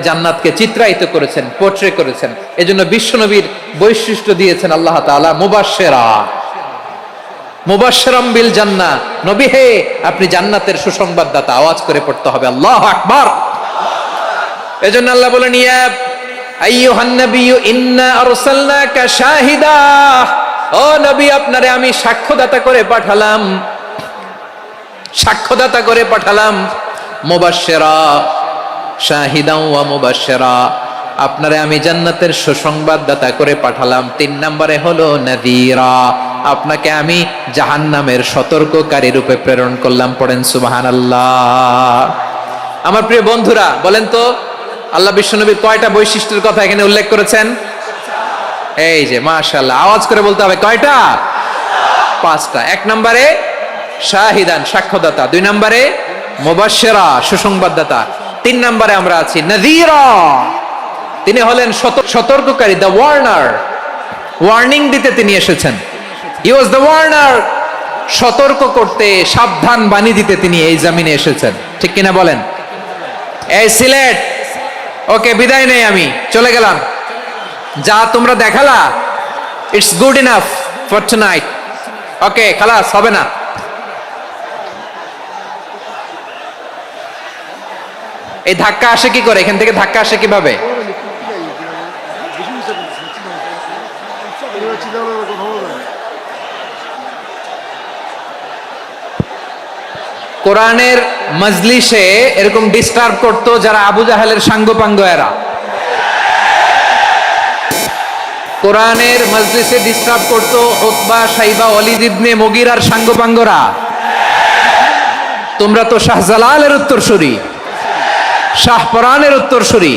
জান্নাতকে চিত্রায়িত করেছেন, পোর্ট্রে করেছেন। এজন্য বিশ্বনবীর বৈশিষ্ট্য দিয়েছেন আল্লাহ তাআলা মুবাশশিরাম বিল জান্নাহ। নবী হে, আপনি জান্নাতের সুসংবাদদাতা। আওয়াজ করে পড়তে হবে আল্লাহু আকবার। এজন্য আল্লাহ বলেন, ইয়া আইয়ুহান নাবিয়্যু ইন্না আরসালনাকা শাহিদা। ও নবী, আপনারে আমি সাক্ষ্যদাতা করে পাঠালাম, সাক্ষ্যদাতা করে পাঠালাম। মুবাশশিরা, শাহিদাও ওয়া মুবাশশিরা, আপনারে আমি জান্নাতের সুসংবাদদাতা করে পাঠালাম। 3 নম্বরে হলো নাযীরা, আপনাকে আমি জাহান্নামের সতর্ককারী রূপে প্রেরণ করলাম। পড়েন সুবহানাল্লাহ। আমার প্রিয় বন্ধুরা, বলেন তো আল্লাহ বিশ্বনবীর কয়টা বৈশিষ্ট্যের কথা এখানে উল্লেখ করেছেন? এই যে মাশাআল্লাহ, আওয়াজ করে বলতে হবে, কয়টা? 5টা। 1 নম্বরে শাহিদান, সাক্ষ্যদাতা। 2 নম্বরে মুবাশশিরা, সুসংবাদদাতা। 3 নম্বরে আমরা আছি নাযীরা, তিনি হলেন সতর্ককারী, দ্য ওয়ার্নার। ওয়ার্নিং দিতে তিনি এসেছেন। হি ওয়াজ দ্য ওয়ার্নার, সতর্ক করতে, সাবধান বাণী দিতে তিনি এই জমিনে এসেছেন। ঠিক কিনা বলেন? এই সিলেট, ওকে, বিদায় নেই, আমি চলে গেলাম। যা তোমরা দেখালা, it's good enough for tonight. Okay, খালাস, হবে না। এই ধাক্কা আসে কি করে? এখান থেকে ধাক্কা আসে কিভাবে? কোরআনের মজলিসে এরকম ডিস্টার্ব করতো যারা আবু জাহেলের সাঙ্গপাঙ্গ এরা। কোরআনের মজলিসে ডিস্টার্ব করতো উতবা, শাইবা, ওয়ালিদ ইবনে মুগীরার সাঙ্গপাঙ্গরা। তোমরা তো শাহজালালের উত্তরসূরি, শাহপরানের উত্তরসূরি,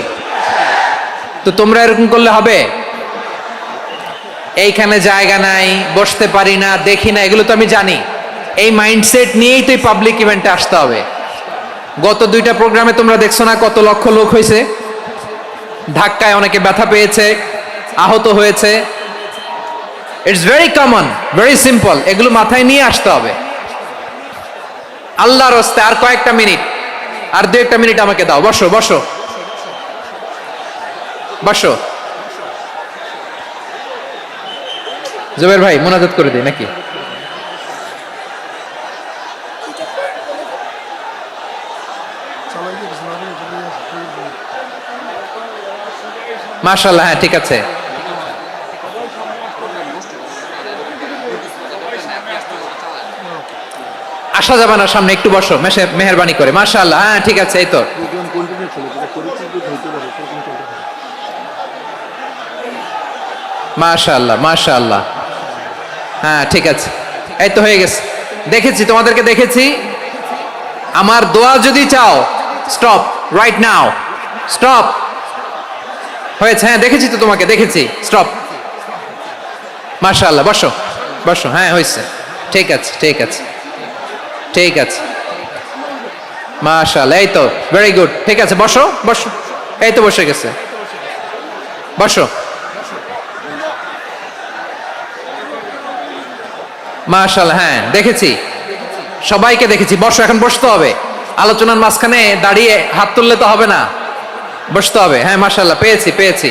তো তোমরা এরকম করলে হবে? এইখানে জায়গা নাই, বসতে পারি না, দেখি না, এগুলো তো আমি জানি। এই মাইন্ডসেট নিয়েই তো পাবলিক ইভেন্টে আসতে হবে। গত 2টা প্রোগ্রামে তোমরা দেখছো না কত লক্ষ লোক হয়েছে, ধাক্কায় অনেকে ব্যথা পেয়েছে, আহত হয়েছে। It's very common, very simple. এগুলো মাথায় নিয়ে আসতে হবে। আল্লাহর রাস্তায় আর কয়েকটা মিনিট, আর 2-1 মিনিট আমাকে দাও। বসো বসো বসো। জুবের ভাই মোনাজাত করে দিই নাকি? মাশাআল্লাহ, হ্যাঁ ঠিক আছে। আসা যাবে না সামনে, একটু বসো মেহেরবানি করে। মাশাআল্লাহ, হ্যাঁ ঠিক আছে। এই তো মাশাআল্লাহ মাশাআল্লাহ, হ্যাঁ ঠিক আছে। এই তো হয়ে গেছে। দেখেছি তোমাদেরকে, দেখেছি। আমার দোয়া যদি চাও, স্টপ রাইট নাও, স্টপ। হয়েছে, হ্যাঁ দেখেছি তো তোমাকে, দেখেছি। স্টপ। মাশাআল্লাহ, বসো বসো। হ্যাঁ হয়েছে, ঠিক আছে ঠিক আছে ঠিক আছে। মাশাআল্লাহ, এই তো ভেরি গুড। ঠিক আছে, বসো বসো। এই তো বসে গেছে, বসো। মাশাআল্লাহ, হ্যাঁ দেখেছি, সবাইকে দেখেছি। বসো, এখন বসতে হবে। আলোচনার মাঝখানে দাঁড়িয়ে হাত তুললে তো হবে না, বসতে হবে। হ্যাঁ মাশাআল্লাহ, পেয়েছি পেয়েছি।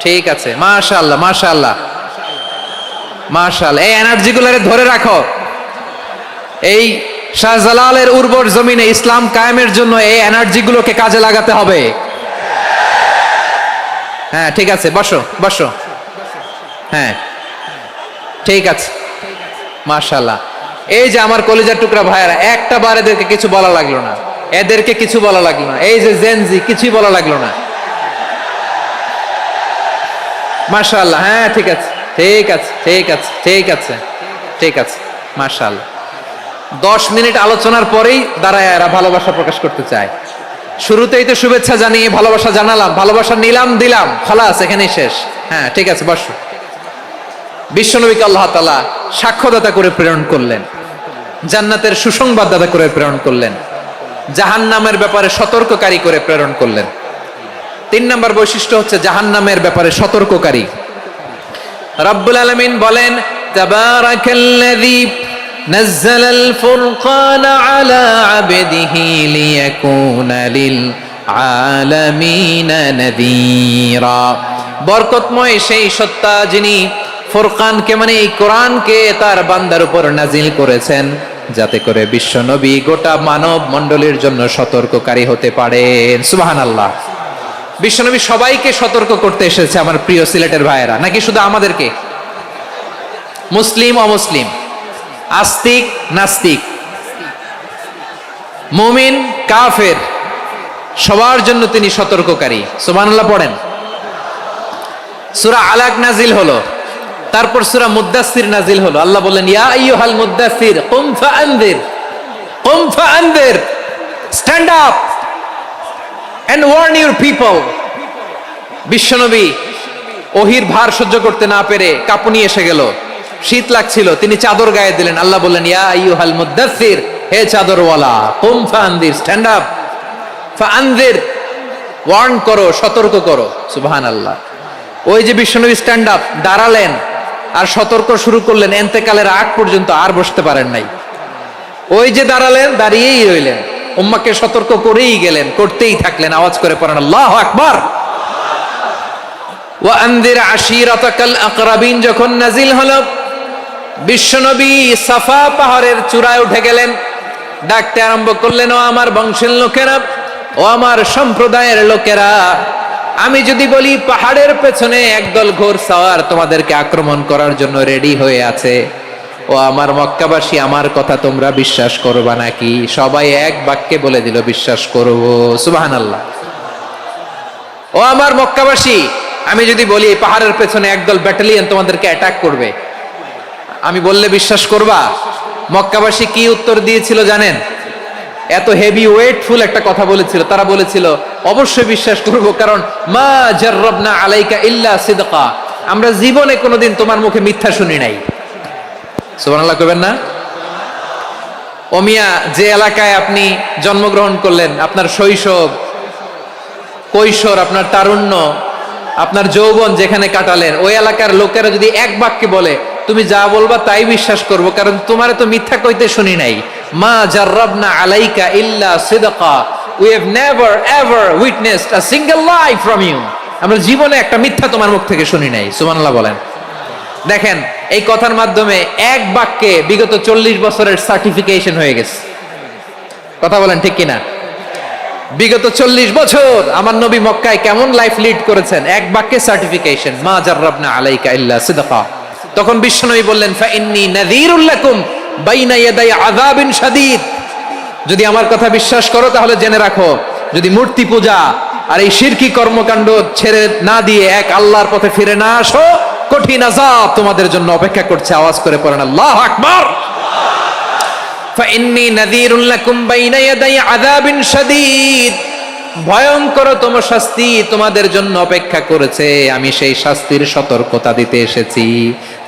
ঠিক আছে, মাশাআল্লাহ মাশাআল্লাহ মাশাআল্লাহ। এই এনার্জিগুলোরে ধরে রাখো। এই শাহজালালের উর্বর জমিনে ইসলাম কায়েমের জন্য এই এনার্জিগুলোকে কাজে লাগাতে হবে। হ্যাঁ ঠিক আছে, বসো বসো। হ্যাঁ ঠিক আছে, মাশাআল্লাহ। এই যে আমার কলিজার টুকরা ভাইয়েরা, একটা বার এদেরকে কিছু বলা লাগলো না, এদেরকে কিছু বলা লাগলো না। এই যে জেনজি, কিছুই বলা লাগলো না। মাশাআল্লাহ, হ্যাঁ ঠিক আছে ঠিক আছে ঠিক আছে ঠিক আছে ঠিক আছে। মাশাআল্লাহ। 10 মিনিট আলোচনার পরেই দাঁড়ায় এরা ভালোবাসা প্রকাশ করতে চায়। শুরুতেই তো শুভেচ্ছা জানিয়ে ভালোবাসা জানালাম, ভালোবাসা নিলাম, দিলাম, খালাস, এখানেই শেষ। হ্যাঁ ঠিক আছে, বসো। বিশ্বনবীকে আল্লাহ তাআলা সাক্ষ্যদাতা করে প্রেরণ করলেন, জান্নাতের সুসংবাদদাতা করে প্রেরণ করলেন, জাহান্নামের ব্যাপারে সতর্ককারী করে প্রেরণ করলেন। 3 নম্বর বৈশিষ্ট্য হচ্ছে জাহান্নামের ব্যাপারে সতর্ককারী। রব্বুল আলামিন বলেন, তাবারাকাল্লাযী নাযালাল ফুরকানা আলা আবদিহি লিয়াকুনা লিল আলামিনা নাযীরা। বরকতময় সেই সত্তা যিনি ফুরকানকে, মানে এই কোরআনকে তার বান্দার উপর নাজিল করেছেন, যাতে করে বিশ্ব নবী গোটা মানব মণ্ডলীর জন্য সতর্ককারী হতে পারেন। সুবহানাল্লাহ। বিশ্বনবী সবাইকে সতর্ক করতে এসেছে, আমার প্রিয় সিলেটের ভাইয়েরা। নাকি শুধু আমাদেরকে? মুসলিম অমুসলিম, আস্তিক নাস্তিক, মুমিন কাফের, সবার জন্য তিনি সতর্ককারী। সুবহানাল্লাহ পড়েন। সূরা আলাক নাজিল হলো, তারপর সূরা মুদ্দাসসির নাজিল হলো। আল্লাহ বলেন, ইয়া আইয়ুহাল মুদ্দাসসির কুম ফাআনযির, কুম ফাআনযির, stand up and warn your people. বিশ্বনবী ওহির ভার সহ্য করতে না পেরে কাঁপুনি এসে গেল, শীত লাগছিল, তিনি চাদর গায়ে দিলেন। আল্লাহ বললেন, ইয়া আইয়ুহাল মুদ্দাসসির, হে চাদরওয়ালা, কুম ফাআনযির, স্ট্যান্ড আপ, ফাআনযির, ওয়ার্ন করো, সতর্ক করো। সুবহানাল্লাহ। ওই যে বিশ্বনবী স্ট্যান্ড আপ, দাঁড়ালেন আর সতর্ক শুরু করলেন, এন্তেকালের আগ পর্যন্ত আর বসতে পারেন নাই। ওই যে দাঁড়ালেন, দাঁড়িয়েই রইলেন, উম্মাকে সতর্ক করেই গেলেন, করতেই থাকলেন। আওয়াজ করে পড়েন আল্লাহু আকবার। ওয়া আনযির আশীরাতাকাল আকরাবিন যখন নাজিল হলো, বিশ্বনবী সাফা পাহাড়ের চূড়ায় উঠে গেলেন, ডাকতে আরম্ভ করলেন, ও আমার বংশের লোকেরা, ও আমার সম্প্রদায়ের লোকেরা, আমি যদি বলি পাহাড়ের পেছনে একদল ঘোড়সাওয়ার তোমাদেরকে আক্রমণ করার জন্য রেডি হয়ে আছে, ও আমার মক্কাবাসী, আমার কথা তোমরা বিশ্বাস করবা নাকি? সবাই এক বাক্যে বলে দিল, বিশ্বাস করব। সুবহানাল্লাহ। ও আমার মক্কাবাসী, আমি যদি বলি পাহাড়ের পেছনে একদল ব্যাটালিয়ন তোমাদেরকে অ্যাটাক করবে, আমি বললে বিশ্বাস করবা? মক্কাবাসী কি উত্তর দিয়েছিল জানেন? এত হেভি ওয়েটফুল একটা কথা বলেছিল। তারা বলেছিল, অবশ্যই বিশ্বাস করব, কারণ মা জাররাবনা আলাইকা ইল্লা সিদকা, আমরা জীবনে কোনোদিন তোমার মুখে মিথ্যা শুনি নাই। সুবহানাল্লাহ কইবেন না? ও মিয়া, যে এলাকায় আপনি জন্মগ্রহণ করলেন, আপনার শৈশব, কৈশোর, আপনার তারুণ্য, আপনার যৌবন যেখানে কাটালেন, ওই এলাকার লোকেরা যদি এক বাক্যে বলে তুমি যা বলবা তাই বিশ্বাস করব, কারণ তোমারে তো মিথ্যা কইতে শুনি নাই। মা জাররাবনা আলাইকা ইল্লা সিদকা, we have never ever witnessed a single lie from you. আমরা জীবনে একটা মিথ্যা তোমার মুখ থেকে শুনি নাই। সুবহানাল্লাহ বলেন। দেখেন, এই কথার মাধ্যমে এক বাক্যে বিগত 40 বছরের সার্টিফিকেশন হয়ে গেছে। কথা বলেন ঠিক কিনা? বিগত 40 বছর আমার নবী মক্কায় কেমন লাইফ লিড করেছেন, এক বাক্যে সার্টিফিকেশন, মা জাররাবনা আলাইকা ইল্লা সিদকা। তখন বিশ্বনবী বললেন, ফা ইন্নী নাযীরুল লাকুম বাইনা ইয়াদাই আযাবিন শাদীদ। যদি আমার কথা বিশ্বাস করো তাহলে জেনে রাখো, যদি মূর্তি পূজা আর এই শিরকি কর্মকাণ্ড ছেড়ে না দিয়ে এক আল্লাহর পথে ফিরে না আসো, কঠিন আযাব তোমাদের জন্য অপেক্ষা করছে। আওয়াজ করে পড়েন আল্লাহু আকবার। ফাইন্নী নাযীরুল লাকুম বাইনা ইয়াদাই আযাবিন শাদীদ। ভয়ঙ্করতম শাস্তি তোমাদের জন্য অপেক্ষা করেছে, আমি সেই শাস্তির সতর্কতা দিতে এসেছি।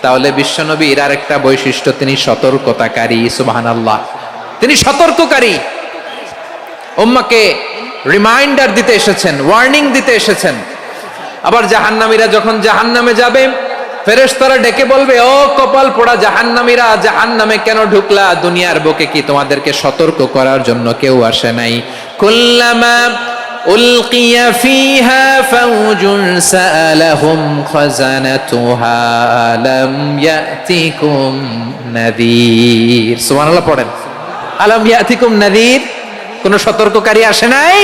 তাহলে বিশ্বনবীর আরেকটা বৈশিষ্ট্য, তিনি সতর্কতাকারী। সুবহানাল্লাহ, তিনি সতর্ককারী। উম্মাহকে রিমাইন্ডার দিতে এসেছেন, ওয়ার্নিং দিতে এসেছেন। আবার জাহান্নামীরা যখন জাহান্নামে যাবে, ফেরেশতারা ডেকে বলবে, ও কপাল পোড়া জাহান্নামীরা, জাহান্নামে কেন ঢুকলা? দুনিয়ার বুকে কি তোমাদেরকে সতর্ক করার জন্য কেউ আসে নাই? কুল্লামা উলকিয়া ফিহা ফাওজুন সাআলাহুম খাজানাতুহা আলাম ইয়াতিকুম নাযীর। সুবহানাল্লাহ পড়েন। আলাম ইয়াতিকুম নাযীর, কোন সতর্ককারী আসে নাই?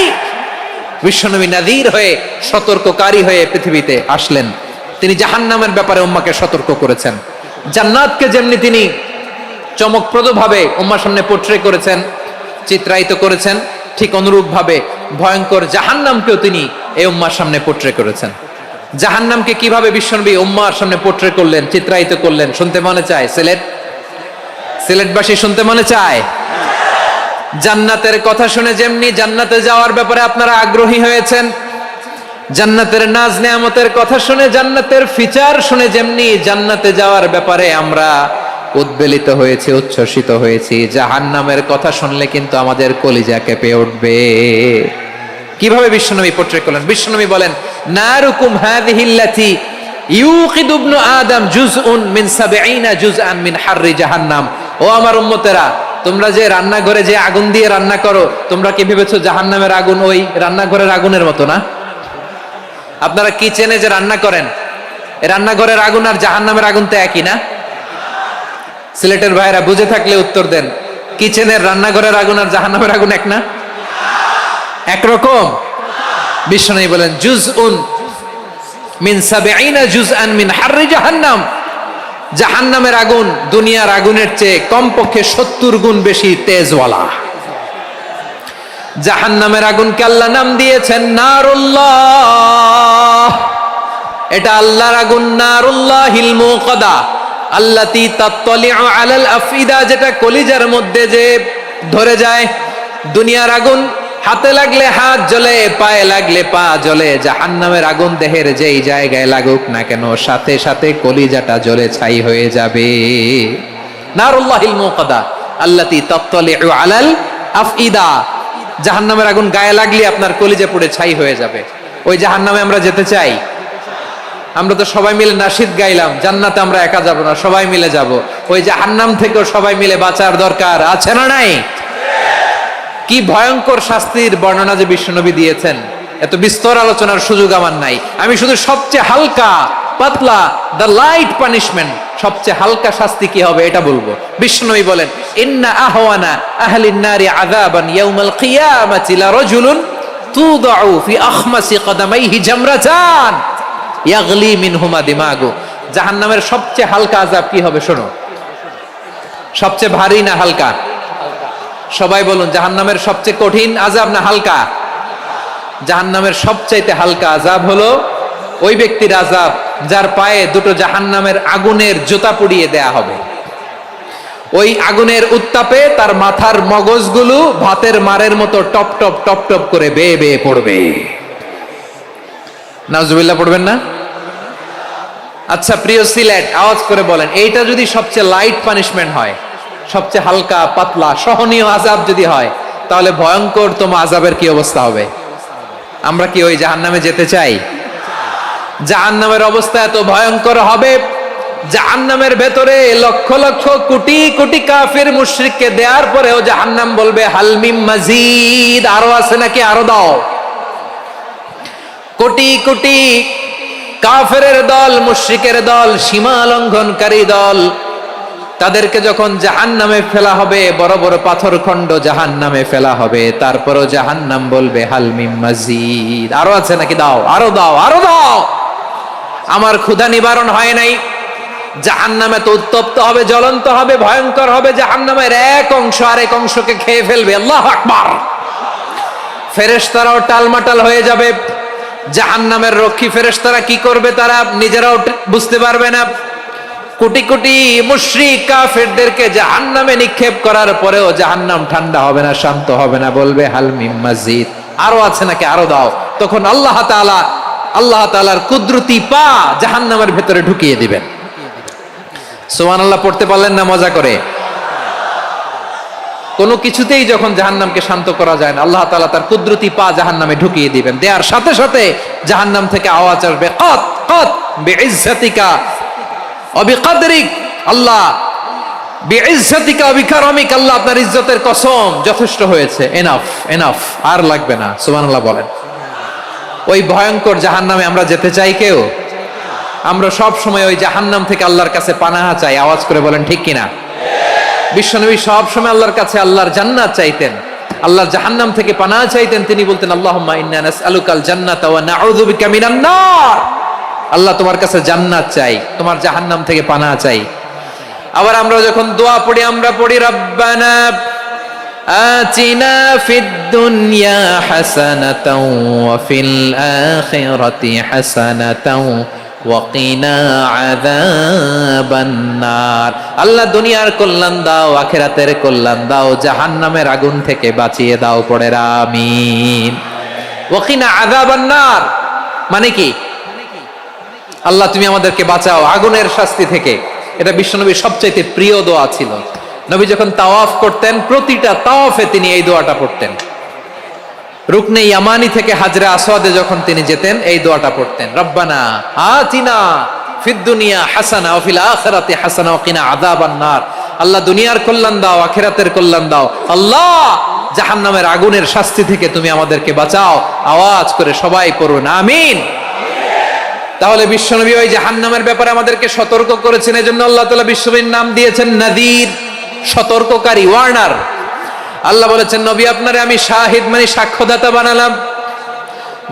বিশ্বনবী নাযীর হয়ে, সতর্ককারী হয়ে পৃথিবীতে আসলেন। তিনি জাহান্নামের ব্যাপারে উম্মাহকে সতর্ক করেছেন। জান্নাতকে যেমনি তিনি চমকপ্রদভাবে উম্মাহর সামনে পোট্রে করেছেন, চিত্রায়িত করেছেন, ঠিক অনুরূপ ভাবে ভয়ঙ্কর জাহান্নামকেও তিনি এই উম্মাহর সামনে পোট্রে করেছেন। জাহান্নামকে কিভাবে বিশ্বনবী উম্মাহর সামনে পোট্রে করলেন, চিত্রায়িত করলেন, শুনতে মনে চায়? সিলেটবাসী শুনতে মনে চায়? জান্নাতের কথা শুনে যেমনি জান্নাতে যাওয়ার ব্যাপারে আপনারা আগ্রহী হয়েছেন, জান্নাতের নাজ নেয়ামতের কথা শুনে, জান্নাতের ফিচার শুনে যেমনি জান্নাতে যাওয়ার ব্যাপারে আমরা উদ্বেলিত হয়েছি, উচ্ছ্বসিত হয়েছি, জাহান্নামের কথা শুনলে কিন্তু আমাদের কলিজা কেঁপে উঠবে। কিভাবে বিশ্বনবী পোট্রে করলেন? বিশ্বনবী বলেন, নারুকুম হাযিহিল্লাতী ইউকিদু ইবনু আদম জুজউন মিন ৭০ জুজআন মিন হাররি জাহান্নাম। ও আমার উম্মতেরা, তোমরা যে রান্নাঘরে যে আগুন দিয়ে রান্না করো, তোমরা কি ভেবেছো জাহান্নামের আগুন ওই রান্নাঘরের আগুনের মতো না? আপনারা কিচেনে যে রান্না করেন, রান্নাঘরের আগুন আর জাহান্নামের আগুন তো একই না? সিলেটের ভাইরা বুঝে থাকলে উত্তর দেন, কিচেনের রান্নাঘরের আগুন আর জাহান্নামের আগুন এক না? একরকম? বিশ্বনবী বলেন, জুজউন মিন ৭০ জুজআন মিন হাররি জাহান্নাম। জাহান্নামের আগুন দুনিয়ার আগুনের চেয়ে কমপক্ষে ৭০ গুণ বেশি তেজওয়ালা। জাহান্নামের আগুনকে আল্লাহ নাম দিয়েছেন নারুল্লাহ। এটা আল্লাহর আগুন, নারুল্লাহিল মুকাদা আল্লাতী তাত্তালিউ আলাল আফইদা, যেটা কলিজার মধ্যে যে ধরে যায়। দুনিয়ার আগুন হাতে লাগলে হাত জ্বলে, পায়ে লাগলে পা জ্বলে। জাহান্নামের আগুন দেহের যেই জায়গায় লাগুক না কেন, সাথে সাথে কলিজাটা জ্বলে ছাই হয়ে যাবে। নারুল্লাহিল মুকাদা আল্লাতী তাত্তালিউ আলাল আফইদা। জাহান্নামের আগুন গায়ে লাগলে আপনার কলিজা পুড়ে ছাই হয়ে যাবে। ওই জাহান্নামে আমরা যেতে চাই? আমরা তো সবাই মিলে নাশিদ গাইলাম, জান্নাতে আমরা একা যাব না, সবাই মিলে যাব। ওই জাহান্নাম থেকেও সবাই মিলে বাঁচার দরকার আছে না নাই? কি ভয়ঙ্কর শাস্তির বর্ণনা যে বিশ্বনবী দিয়েছেন, এত বিস্তর আলোচনার সুযোগ আমার নাই। আমি শুধু সবচেয়ে হালকা পাতলা, দ্য লাইট পানিশমেন্ট, সবচেয়ে হালকা শাস্তি কি হবে এটা বলবো। বিশ্বনবী বলেন, ইন্না আহওয়ানা আহলিন নারি আযাবান ইয়াউমাল কিয়ামাতি লা রাজুলুন তুদাউ ফি আখমাসি কদামাইহি জামরাতান ইয়াগলি মিনহুমা দিমাগু। জাহান্নামের সবচেয়ে হালকা আযাব কি হবে শোনো। সবচেয়ে ভারী না হালকা? সবাই বলুন, জাহান্নামের সবচেয়ে কঠিন আযাব না হালকা? জাহান্নামের সবচাইতে হালকা আযাব হলো ওই ব্যক্তির আযাব যার পায়ে দুটো জাহান্নামের আগুনের জুতা পুড়িয়ে দেয়া হবে। ওই আগুনের উত্তাপে তার মাথার মগজগুলো ভাতের মারের মতো টপ টপ টপ টপ করে বেয়ে বেয়ে পড়বে। নাউজুবিল্লাহ পড়বেন না? আচ্ছা প্রিয় সিলেট, আওয়াজ করে বলেন, এইটা যদি সবচেয়ে লাইট পানিশমেন্ট হয়, সবচেয়ে হালকা পাতলা সহনীয় আযাব যদি হয়, তাহলে ভয়ঙ্কর তোমা আযাবের কি অবস্থা হবে? আমরা কি ওই জাহান্নামে যেতে চাই? জাহান্নামের অবস্থা এত ভয়ঙ্কর হবে, জাহান্নামের ভেতরে লক্ষ লক্ষ কোটি কোটি কাফির মুশরিককে দেওয়ার পরেও জাহান্নাম বলবে হাল মিম মাজিদ, আরো আছে নাকি, আরো দাও। কোটি কোটি কাফেরের দল, মুশরিকের দল, সীমা লঙ্ঘনকারী দল, তাদেরকে যখন জাহান্নামে ফেলা হবে, বড় বড় পাথর খণ্ড জাহান্নামে ফেলা হবে, তারপরও জাহান্নাম বলবে হাল মিম মাজিদ, আরো আছে নাকি, দাও, আরো দাও, আরো দাও। আমার ক্ষুধা নিবারণ হয় নাই। জাহান্নামে তো উত্তপ্ত হবে, জ্বলন্ত হবে, ভয়ঙ্কর হবে। জাহান্নামের এক অংশ আরেক অংশকে খেয়ে ফেলবে। আল্লাহু আকবার। ফেরেশতারাও টালমাটাল হয়ে যাবে। জাহান্নামের রক্ষী ফেরেশতারা কি করবে তারা নিজেরাও বুঝতে পারবে না। কোটি কোটি মুশরিক কাফেরদেরকে জাহান্নামে নিক্ষেপ করার পরেও জাহান্নাম ঠান্ডা হবে না, শান্ত হবে না, বলবে হাল মিম মাজিদ, আরো আছে নাকি, আরো দাও। তখন আল্লাহ তাআলার কুদরতি পা জাহান্নামের ভেতরে ঢুকিয়ে দিবেন। সুবহানাল্লাহ পড়তে পারলেন না মজা করে? কোনো কিছুতেই যখন জাহান্নামকে শান্ত করা যায় না, আল্লাহ তাআলা তার কুদরতি পা জাহান্নামে ঢুকিয়ে দিবেন। দেয়ার সাথে সাথে জাহান্নাম থেকে আওয়াজ আসবে, কাত কাত বিইজ্জাতিকা ওয়া বিকদরিক, আল্লাহ বিইজ্জাতিকা ওয়া বিকারামিক, আল্লাহ আপনার ইজ্জতের কসম, যথেষ্ট হয়েছে, এনাফ এনাফ, আর লাগবে না। সুবহানাল্লাহ বলেন। ওই ভয়ঙ্কর জাহান্নামে আমরা যেতে চাই কেউ? আমরা সব সময় ওই জাহান্নাম থেকে আল্লাহর কাছে পানাহা চাই। আওয়াজ করে বলেন ঠিক কিনা? বিশ্বনবী সব সময় আল্লাহর কাছে আল্লাহর জান্নাত চাইতেন, আল্লাহর জাহান্নাম থেকে পানাহা চাইতেন। তিনি বলতেন আল্লাহুম্মা ইন্না নাসআলুকাল জান্নাতা ওয়া নাউযু বিকা মিনান নার। আল্লাহ তোমার কাছে জান্নাত চাই, তোমার জাহান্নাম থেকে পানাহা চাই। আবার আমরা যখন দোয়া পড়ি, আমরা পড়ি রব্বানা আতিনা ফিদ দুনিয়া হাসানাতাও ওয়া ফিল আখিরাতি হাসানাতাও ওয়াকিনা আযাবান নার। আল্লাহ দুনিয়ার কল্যাণ দাও, আখিরাতের কল্যাণ দাও, জাহান্নামের আগুন থেকে বাঁচিয়ে দাও। পড়ে আমিন। ওয়াকিনা আযাবান নার মানে কি? আল্লাহ তুমি আমাদেরকে বাঁচাও আগুনের শাস্তি থেকে। এটা বিশ্বনবীর সবচাইতে প্রিয় দোয়া ছিল। নবী যখন তাওয়াফ করতেন, প্রতিটা তাওয়াফে তিনি এই দোয়াটা পড়তেন। রুকনে ইয়ামানি থেকে হাজরে আসওয়াদে যখন তিনি যেতেন, এই দোয়াটা পড়তেন, রব্বানা আতিনা ফিদ দুনিয়া হাসানা ওয়া ফিল আখিরাতি হাসানা ওয়া কিনা আযাবান নার। আল্লাহ দুনিয়ার কল্যাণ দাও, আখিরাতের কল্যাণ দাও। আল্লাহ জাহান্নামের আগুনের শাস্তি থেকে তুমি আমাদেরকে বাঁচাও। আওয়াজ করে সবাই পড়ুন আমিন। তাহলে বিশ্বনবী ওই জাহান্নামের ব্যাপারে আমাদেরকে সতর্ক করেছেন। এজন্য আল্লাহ তাআলা বিশ্বনবীর নাম দিয়েছেন নাযীর, সতর্ককারী, ওয়ার্নার। আল্লাহ বলেছেন নবী আপনারে আমি শাহিদ মানে সাক্ষ্যদাতা বানালাম,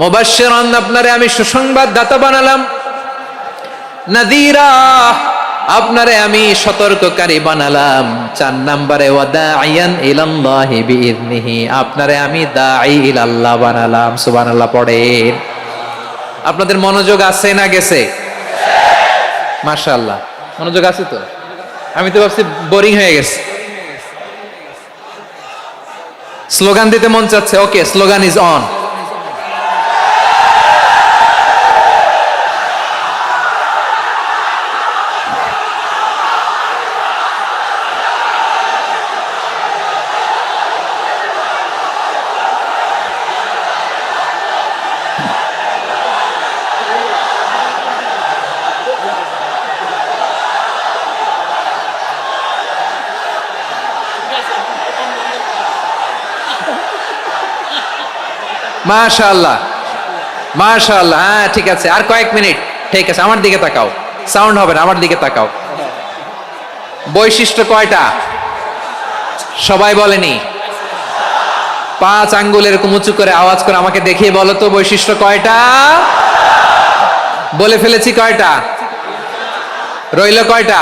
মুবাশশিরান আপনারে আমি সুসংবাদ দাতা বানালাম, নাযীরা আপনারে আমি সতর্ককারী বানালাম। 4 নম্বরে ওয়া দাঈয়ান ইলাল্লাহি বিইذনিহি, আপনারে আমি দাঈ ইলাল্লাহ বানালাম। সুবহানাল্লাহ পড়েন। আপনাদের মনোযোগ আছে না গেছে? মাশাআল্লাহ মনোযোগ আছে তো। আমি তো ভাবছি বোরিং হয়ে গেছে। স্লোগান দিতে মন চাচ্ছে। ওকে, স্লোগান ইজ অন। মাশাআল্লাহ মাশাআল্লাহ। হ্যাঁ ঠিক আছে, আর কয়েক মিনিট। ঠিক আছে, আমার দিকে তাকাও, সাউন্ড হবে না, আমার দিকে তাকাও। বৈশিষ্ট্য কয়টা সবাই বলেনি? 5 আঙ্গুল এরকম উঁচু করে আওয়াজ করে আমাকে দেখিয়ে বলো তো বৈশিষ্ট্য কয়টা? বলে ফেলেছি কয়টা? রইল কয়টা?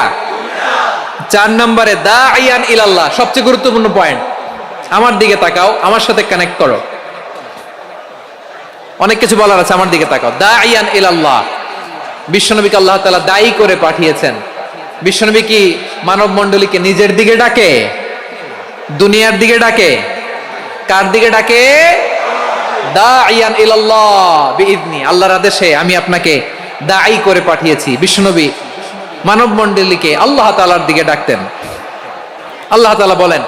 4 নম্বরে দাঈয়ান ইলাল্লাহ, সবচেয়ে গুরুত্বপূর্ণ পয়েন্ট। আমার দিকে তাকাও, আমার সাথে কানেক্ট করো। অনেক কিছু বলার আছে, আমার দিকে তাকাও। দাঈয়ান ইলাল্লাহ, বিশ্বনবীকে আল্লাহ তাআলা দায়ী করে পাঠিয়েছেন। বিশ্বনবী কি মানব মণ্ডলীকে নিজের দিকে ডাকে? দুনিয়ার দিকে ডাকে? কার দিকে ডাকে? দাঈয়ান ইলাল্লাহ বিইذনি, আল্লাহর আদেশে আমি আপনাকে দায়ী করে পাঠিয়েছি। বিশ্বনবী মানব মণ্ডলীকে আল্লাহ তাআলার দিকে ডাকতেন। আল্লাহ তাআলা বলেন,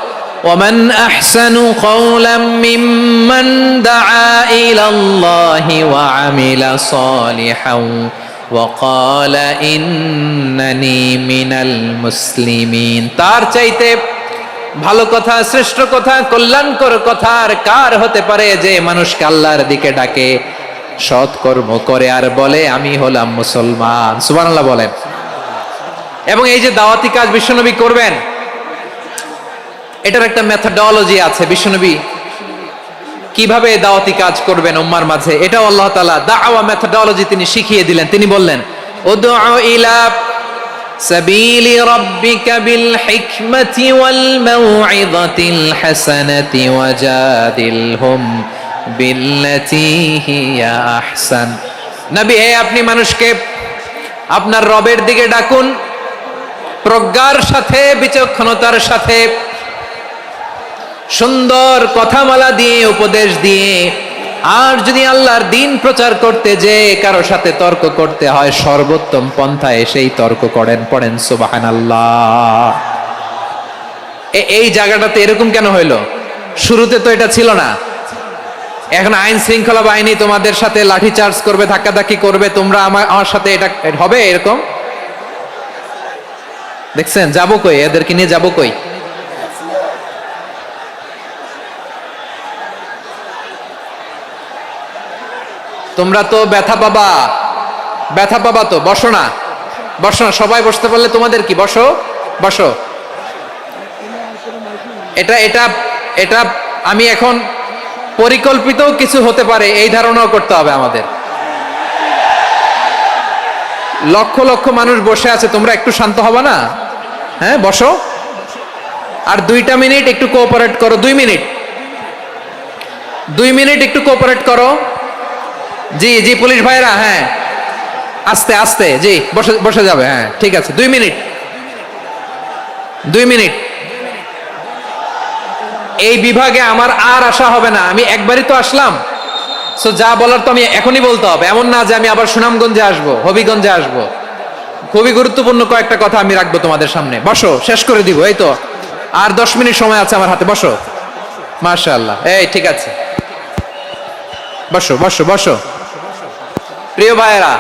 ومن أحسن قولا ممن دعا إلى الله وعمل صالحا وقال إنني من المسلمين। তার চাইতে ভালো কথা, শ্রেষ্ঠ কথা, কল্যাণকর কথা আর কার হতে পারে যে মানুষকে আল্লাহর দিকে ডাকে, সৎ কর্ম করে আর বলে আমি হলাম মুসলমান। সুবহানাল্লাহ বলেন। এবং এই যে দাওয়াতি কাজ বিশ্বনবী করবেন, এটার একটা মেথডোলজি আছে। বিশ্বনবী কিভাবে দাওয়াতি কাজ করবেন উম্মার মাঝে, এটাও আল্লাহ তাআলা দাওয়া মেথডোলজি তিনি শিখিয়ে দিলেন। তিনি বললেন, উদউ ইলা সাবিলি রাব্বিকা বিল হিকমাতি ওয়াল মাউইযাতিল হাসানাতি ওয়াজাদিলহুম বিল্লাতী হিয়া আহসান। নবী, আপনি মানুষকে আপনার রবের দিকে ডাকুন প্রজ্ঞার সাথে, বিচক্ষণতার সাথে, সুন্দর কথামালা দিয়ে, উপদেশ দিয়ে। আর যদি আল্লাহর দিন প্রচার করতে যে কারো সাথে তর্ক করতে হয়, সর্বোত্তম পন্থায় সেই তর্ক করেন। পড়েন সুবহানাল্লাহ। এই জায়গাটাতে এরকম কেন হইল? শুরুতে তো এটা ছিল না। এখন আইন শৃঙ্খলা বাহিনী তোমাদের সাথে লাঠি চার্জ করবে, ধাক্কাধাক্কি করবে, তোমরা আমার সাথে এটা হবে এরকম? দেখছেন যাবো কই? এদেরকে নিয়ে যাবো কই? তোমরা তো ব্যথা পাবা, ব্যথা পাবা তো। বসো না, বসো না, সবাই বসতে পারলে তোমাদের কি? বসো, বসো। এটা এটা এটা আমি এখন পরিকল্পিত কিছু হতে পারে এই ধারণাও করতে হবে আমাদের। লক্ষ লক্ষ মানুষ বসে আছে, তোমরা একটু শান্ত হবা না? হ্যাঁ, বসো। আর 2টা মিনিট একটু কোঅপারেট করো। 2 মিনিট, 2 মিনিট একটু কোঅপারেট করো। জি জি পুলিশ ভাইরা, হ্যাঁ আস্তে আস্তে, জি বসে বসে যাবে। হ্যাঁ ঠিক আছে, 2 মিনিট, 2 মিনিট। এই বিভাগে আমার আর আসা হবে না, আমি একবারই তো আসলাম। সো যা বলার তো আমি এখনই বলতে হবে, এমন না যে আমি আবার সুনামগঞ্জে আসবো, হবিগঞ্জে আসবো। খুবই গুরুত্বপূর্ণ কয়েকটা কথা আমি রাখবো তোমাদের সামনে। বসো, শেষ করে দিব। এই তো আর 10 মিনিট সময় আছে আমার হাতে। বসো। মাশাআল্লাহ, এই ঠিক আছে, বসো বসো বসো। প্রিয় ভাইয়েরা,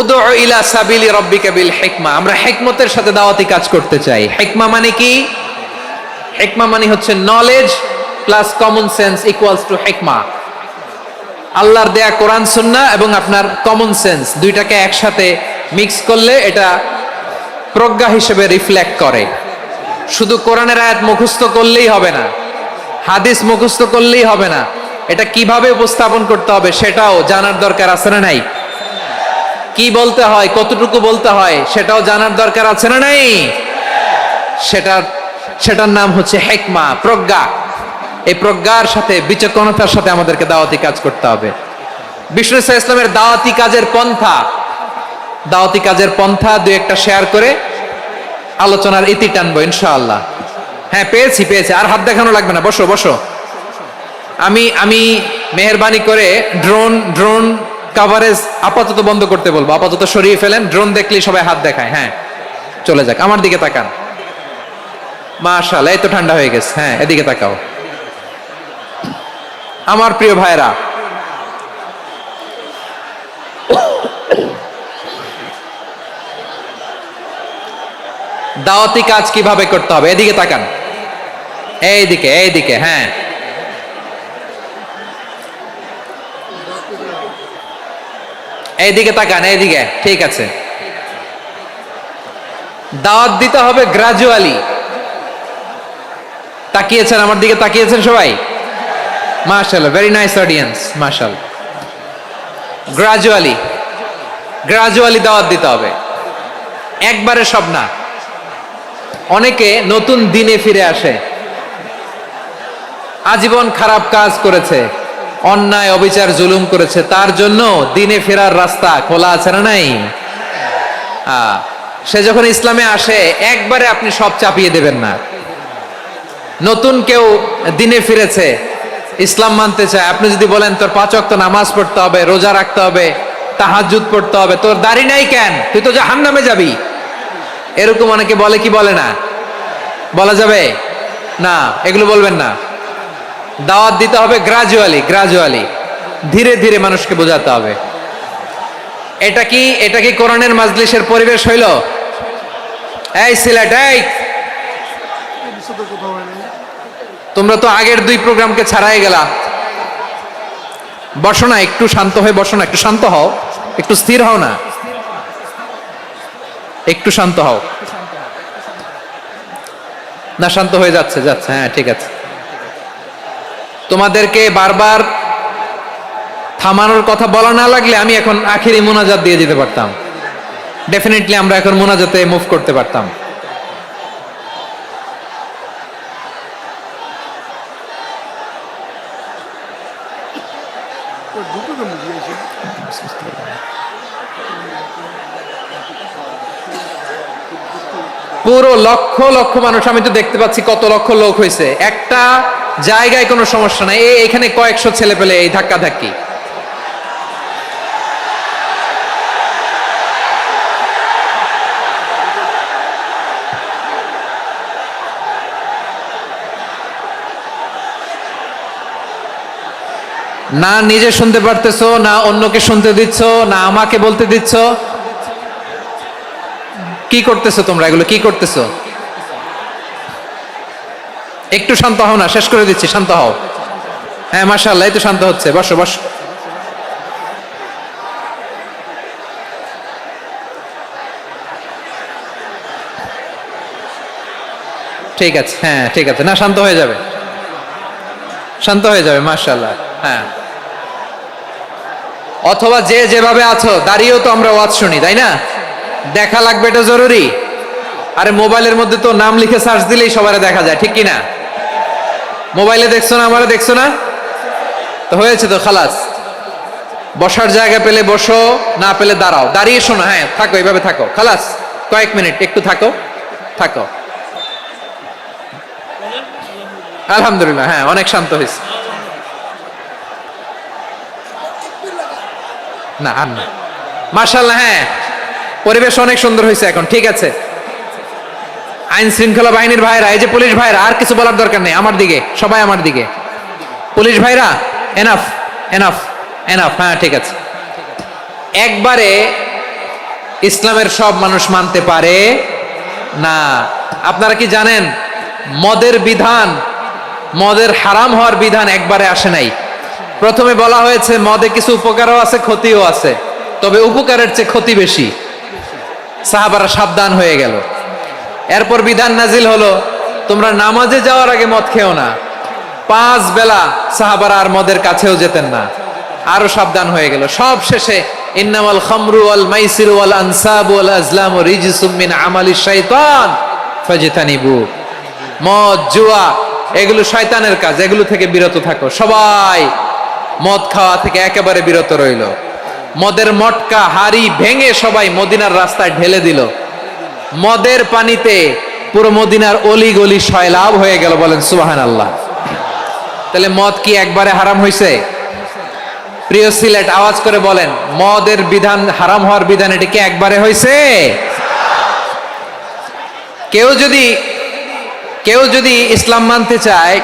উদউ ইলা সাবিলি রাব্বিকা বিল হিকমা। আমরা হিকমতের সাথে দাওয়াতি কাজ করতে চাই। হিকমা মানে কি? হিকমা মানে হচ্ছে knowledge plus common sense equals to হিকমা। আল্লাহর দেয়া কোরআন সুন্নাহ এবং আপনার কমন সেন্স দুইটাকে একসাথে মিক্স করলে এটা প্রজ্ঞা হিসেবে রিফ্লেক্ট করে। শুধু কোরআনের আয়াত মুখস্থ করলেই হবে না, হাদিস মুখস্থ করলেই হবে না, এটা কিভাবে উপস্থাপন করতে হবে সেটাও জানার দরকার আছে না নাই? কি বলতে হয়, কতটুকু বলতে হয় সেটাও জানার দরকার আছে না নাই? সেটার নাম হচ্ছে হিকমা, প্রজ্ঞা। এই প্রজ্ঞার সাথে, বিচক্ষণতার সাথে আমাদেরকে দাওয়াতি কাজ করতে হবে। বিষ্ণু ইসলামের দাওয়াতি কাজের পন্থা 2-1টা শেয়ার করে আলোচনার ইতি টানবো ইনশাআল্লাহ। হ্যাঁ পেয়েছি। আর হাত দেখানো লাগবে না, বসো বসো। আমি মেহেরবানি করে ড্রোন কভারেজ আপাতত বন্ধ করতে বলবো, আপাতত সরিয়ে ফেলেন। ড্রোন দেখলেই সবাই হাত দেখায়। হ্যাঁ চলে যাক, আমার দিকে তাকান। মাশাআল্লাহ, এই তো ঠান্ডা হয়ে গেছে। হ্যাঁ এদিকে তাকাও। আমার প্রিয় ভাইরা, দাওয়াতি কাজ কিভাবে করতে হবে এদিকে তাকান। এইদিকে, হ্যাঁ এইদিকে তাকান, এইদিকে, ঠিক আছে। দাওয়াত দিতে হবে গ্রাজুয়ালি। তাকিয়েছেন আমার দিকে, তাকিয়েছেন সবাই? মাশাআল্লাহ, ভেরি নাইস অডিয়েন্স, মাশাআল্লাহ। গ্রাজুয়ালি দাওয়াত দিতে হবে, একবারে সব না। অনেকে নতুন দিনে ফিরে আসে, আজীবন খারাপ কাজ করেছে, অন্যায় অবিচার জুলুম করেছে, তার জন্য দিনে ফেরার রাস্তা খোলা আছে না নাই? সে যখন ইসলামে আসে একবারে আপনি সব চাপিয়ে দেবেন না। নতুন কেউ দিনে ফিরেছে, ইসলাম মানতে চায়, আপনি যদি বলেন তোর 5 ওয়াক্ত নামাজ পড়তে হবে, রোজা রাখতে হবে, তাহাজ্জুদ পড়তে হবে, তোর দাড়ি নাই কেন, তুই তো জাহান্নামে যাবি। এরকম অনেকে বলে কি বলে না? বলা যাবে না, এগুলো বলবেন না। দাওয়াত দিতে হবে গ্রাজুয়ালি, ধীরে ধীরে মানুষকে বোঝাতে হবে। এটা কি কোরআনের মাজলিসের পরিবেশ হইল? এই সিলেট, এই তোমরা তো আগের 2 প্রোগ্রামকে ছাড়াই গেলা। বসো না, একটু শান্ত হয়ে বসো না, একটু শান্ত হও, একটু স্থির হও না, একটু শান্ত হও না। শান্ত হয়ে যাচ্ছে, হ্যাঁ ঠিক আছে। তোমাদেরকে বারবার থামানোর কথা বলা না লাগলে আমি এখন আখিরি মোনাজাত দিয়ে দিতে পারতাম। ডেফিনেটলি আমরা এখন মোনাজাতে মুভ করতে পারতাম। পুরো লক্ষ লক্ষ মানুষ, আমি তো দেখতে পাচ্ছি কত লক্ষ লোক হয়েছে। একটা জায়গায় কোনো সমস্যা নাই, এখানে কয়েকশো ছেলে পেলে এই ধাক্কা ধাক্কি। না নিজে শুনতে পারতেছো, না অন্যকে শুনতে দিচ্ছ, না আমাকে বলতে দিচ্ছ। কি করতেছো তোমরা, এগুলো কি করতেছো? একটু শান্ত হও না, শেষ করে দিচ্ছি, শান্ত হও। হ্যাঁ মাশাআল্লাহ, এই তো শান্ত হচ্ছে। বসো বসো। ঠিক আছে, হ্যাঁ ঠিক আছে, না শান্ত হয়ে যাবে, শান্ত হয়ে যাবে মাশাআল্লাহ। হ্যাঁ, অথবা যে যেভাবে আছো দাঁড়িয়েও তো আমরা ওয়াজ শুনি, তাই না? দেখা লাগবে, এটা জরুরি। আরে মোবাইলের মধ্যে তো নাম লিখে সার্চ দিলেই সবারে দেখা যায়, ঠিক কি না? মোবাইলে দেখছো না, আমারে দেখছো না, তো হয়েছে তো, খালাস। বসার জায়গা পেলে বসো, না পেলে দাঁড়াও, দাঁড়িয়ে শোনো। হ্যাঁ থাকো, এইভাবে থাকো, খালাস। কয়েক মিনিট একটু থাকো, থাকো। আলহামদুলিল্লাহ, হ্যাঁ অনেক শান্ত হয়েছে। না আর না, মাশাআল্লাহ, হ্যাঁ পরিবেশ অনেক সুন্দর হয়েছে এখন, ঠিক আছে। আইন শৃঙ্খলা বাহিনীর ভাইরা, এই যে পুলিশ ভাইরা, আর কিছু বলার দরকার নেই, আমার দিকে সবাই, আমার দিকে। পুলিশ ভাইরা এনাফ, এনাফ, এনাফ। হ্যাঁ ঠিক আছে। একবারে ইসলামের সব মানুষ মানতে পারে না। আপনারা কি জানেন মদের বিধান, মদের হারাম হওয়ার বিধান একবারে আসে নাই। প্রথমে বলা হয়েছে মদে কিছু উপকারও আছে, ক্ষতিও আছে, তবে উপকারের চেয়ে ক্ষতি বেশি। সাহাবারা সাবধান হয়ে গেল। এরপর বিধান নাজিল হলো, তোমরা নামাজে যাওয়ার আগে মদ খেও না। 5 বেলা সাহাবারা আর মদের কাছেও যেতেন না, আরো সাবধান হয়ে গেল। সব শেষে ইন্নামাল খামরু ওয়াল মাইসিরু ওয়াল আনসাবু ওয়াল আজলামু রিজসুম মিন আমালিশ শাইতান ফাজতানিবু। মদ, জুয়া এগুলো শয়তানের কাজ, এগুলো থেকে বিরত থাকো। সবাই মদ খাওয়া থেকে একেবারে বিরত রইল। মদের মটকা হাড়ি ভেঙে সবাই মদিনার রাস্তায় ঢেলে দিল। মদের পানিতে পুরো মদিনার অলি গলি সয়লাব হয়ে গেল। বলেন সুবহানাল্লাহ। তাহলে মদ কি একবারে হারাম হয়েছে? প্রিয় সিলেট, আওয়াজ করে বলেন, মদের বিধান, হারাম হওয়ার বিধান, এটা কি একবারে হয়েছে? কেউ যদি ইসলাম মানতে চায়,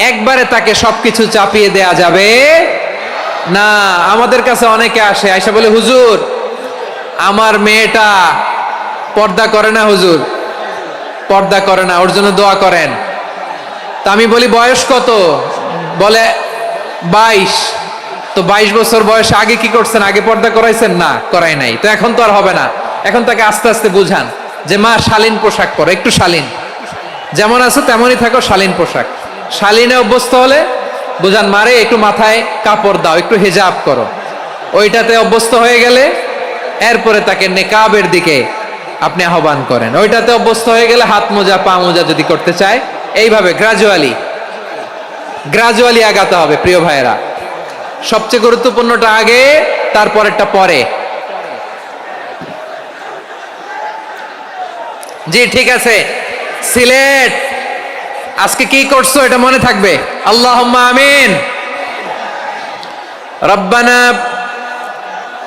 একবারে তাকে সবকিছু চাপিয়ে দেয়া যাবে না। আমাদের কাছে অনেকে আসে, আয়সা বলে, হুজুর আমার মেয়েটা পর্দা করে না, হুজুর পর্দা করে না, ওর জন্য দোয়া করেন। তা আমি বলি বয়স কত? বলে 22। তো 22 বছর বয়সে আগে কি করছেন? আগে পর্দা করাইছেন? না, করাই নাই। তো এখন তো আর হবে না। এখন তাকে আস্তে আস্তে বুঝান যে মা শালীন পোশাক পরো, একটু শালীন, যেমন আছো তেমনই থাকো, শালীন পোশাক। শালীনে অভ্যস্ত হলে বুঝান, মারে একটু মাথায় কাপড় দাও, একটু হেজাব করো। ওইটাতে অভ্যস্ত হয়ে গেলে এরপরে তাকে নেকাবের দিকে আপনি আহ্বান করেন। ওইটাতে অভ্যস্ত হয়ে গেলে হাত মোজা, পা মোজা যদি করতে চায়, এইভাবে গ্রাজুয়ালি আগাতে হবে। প্রিয় ভাইয়েরা, সবচেয়ে গুরুত্বপূর্ণটা আগে, তারপরেরটা পরে। জি ঠিক আছে। সিলেট আজকে কি করছো এটা মনে থাকবে। আল্লাহুম্মা আমিন। রব্বানা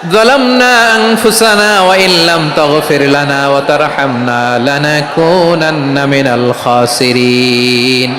ظلمنا أنفسنا وإن لم تغفر لنا وترحمنا لنكونن من الخاسرين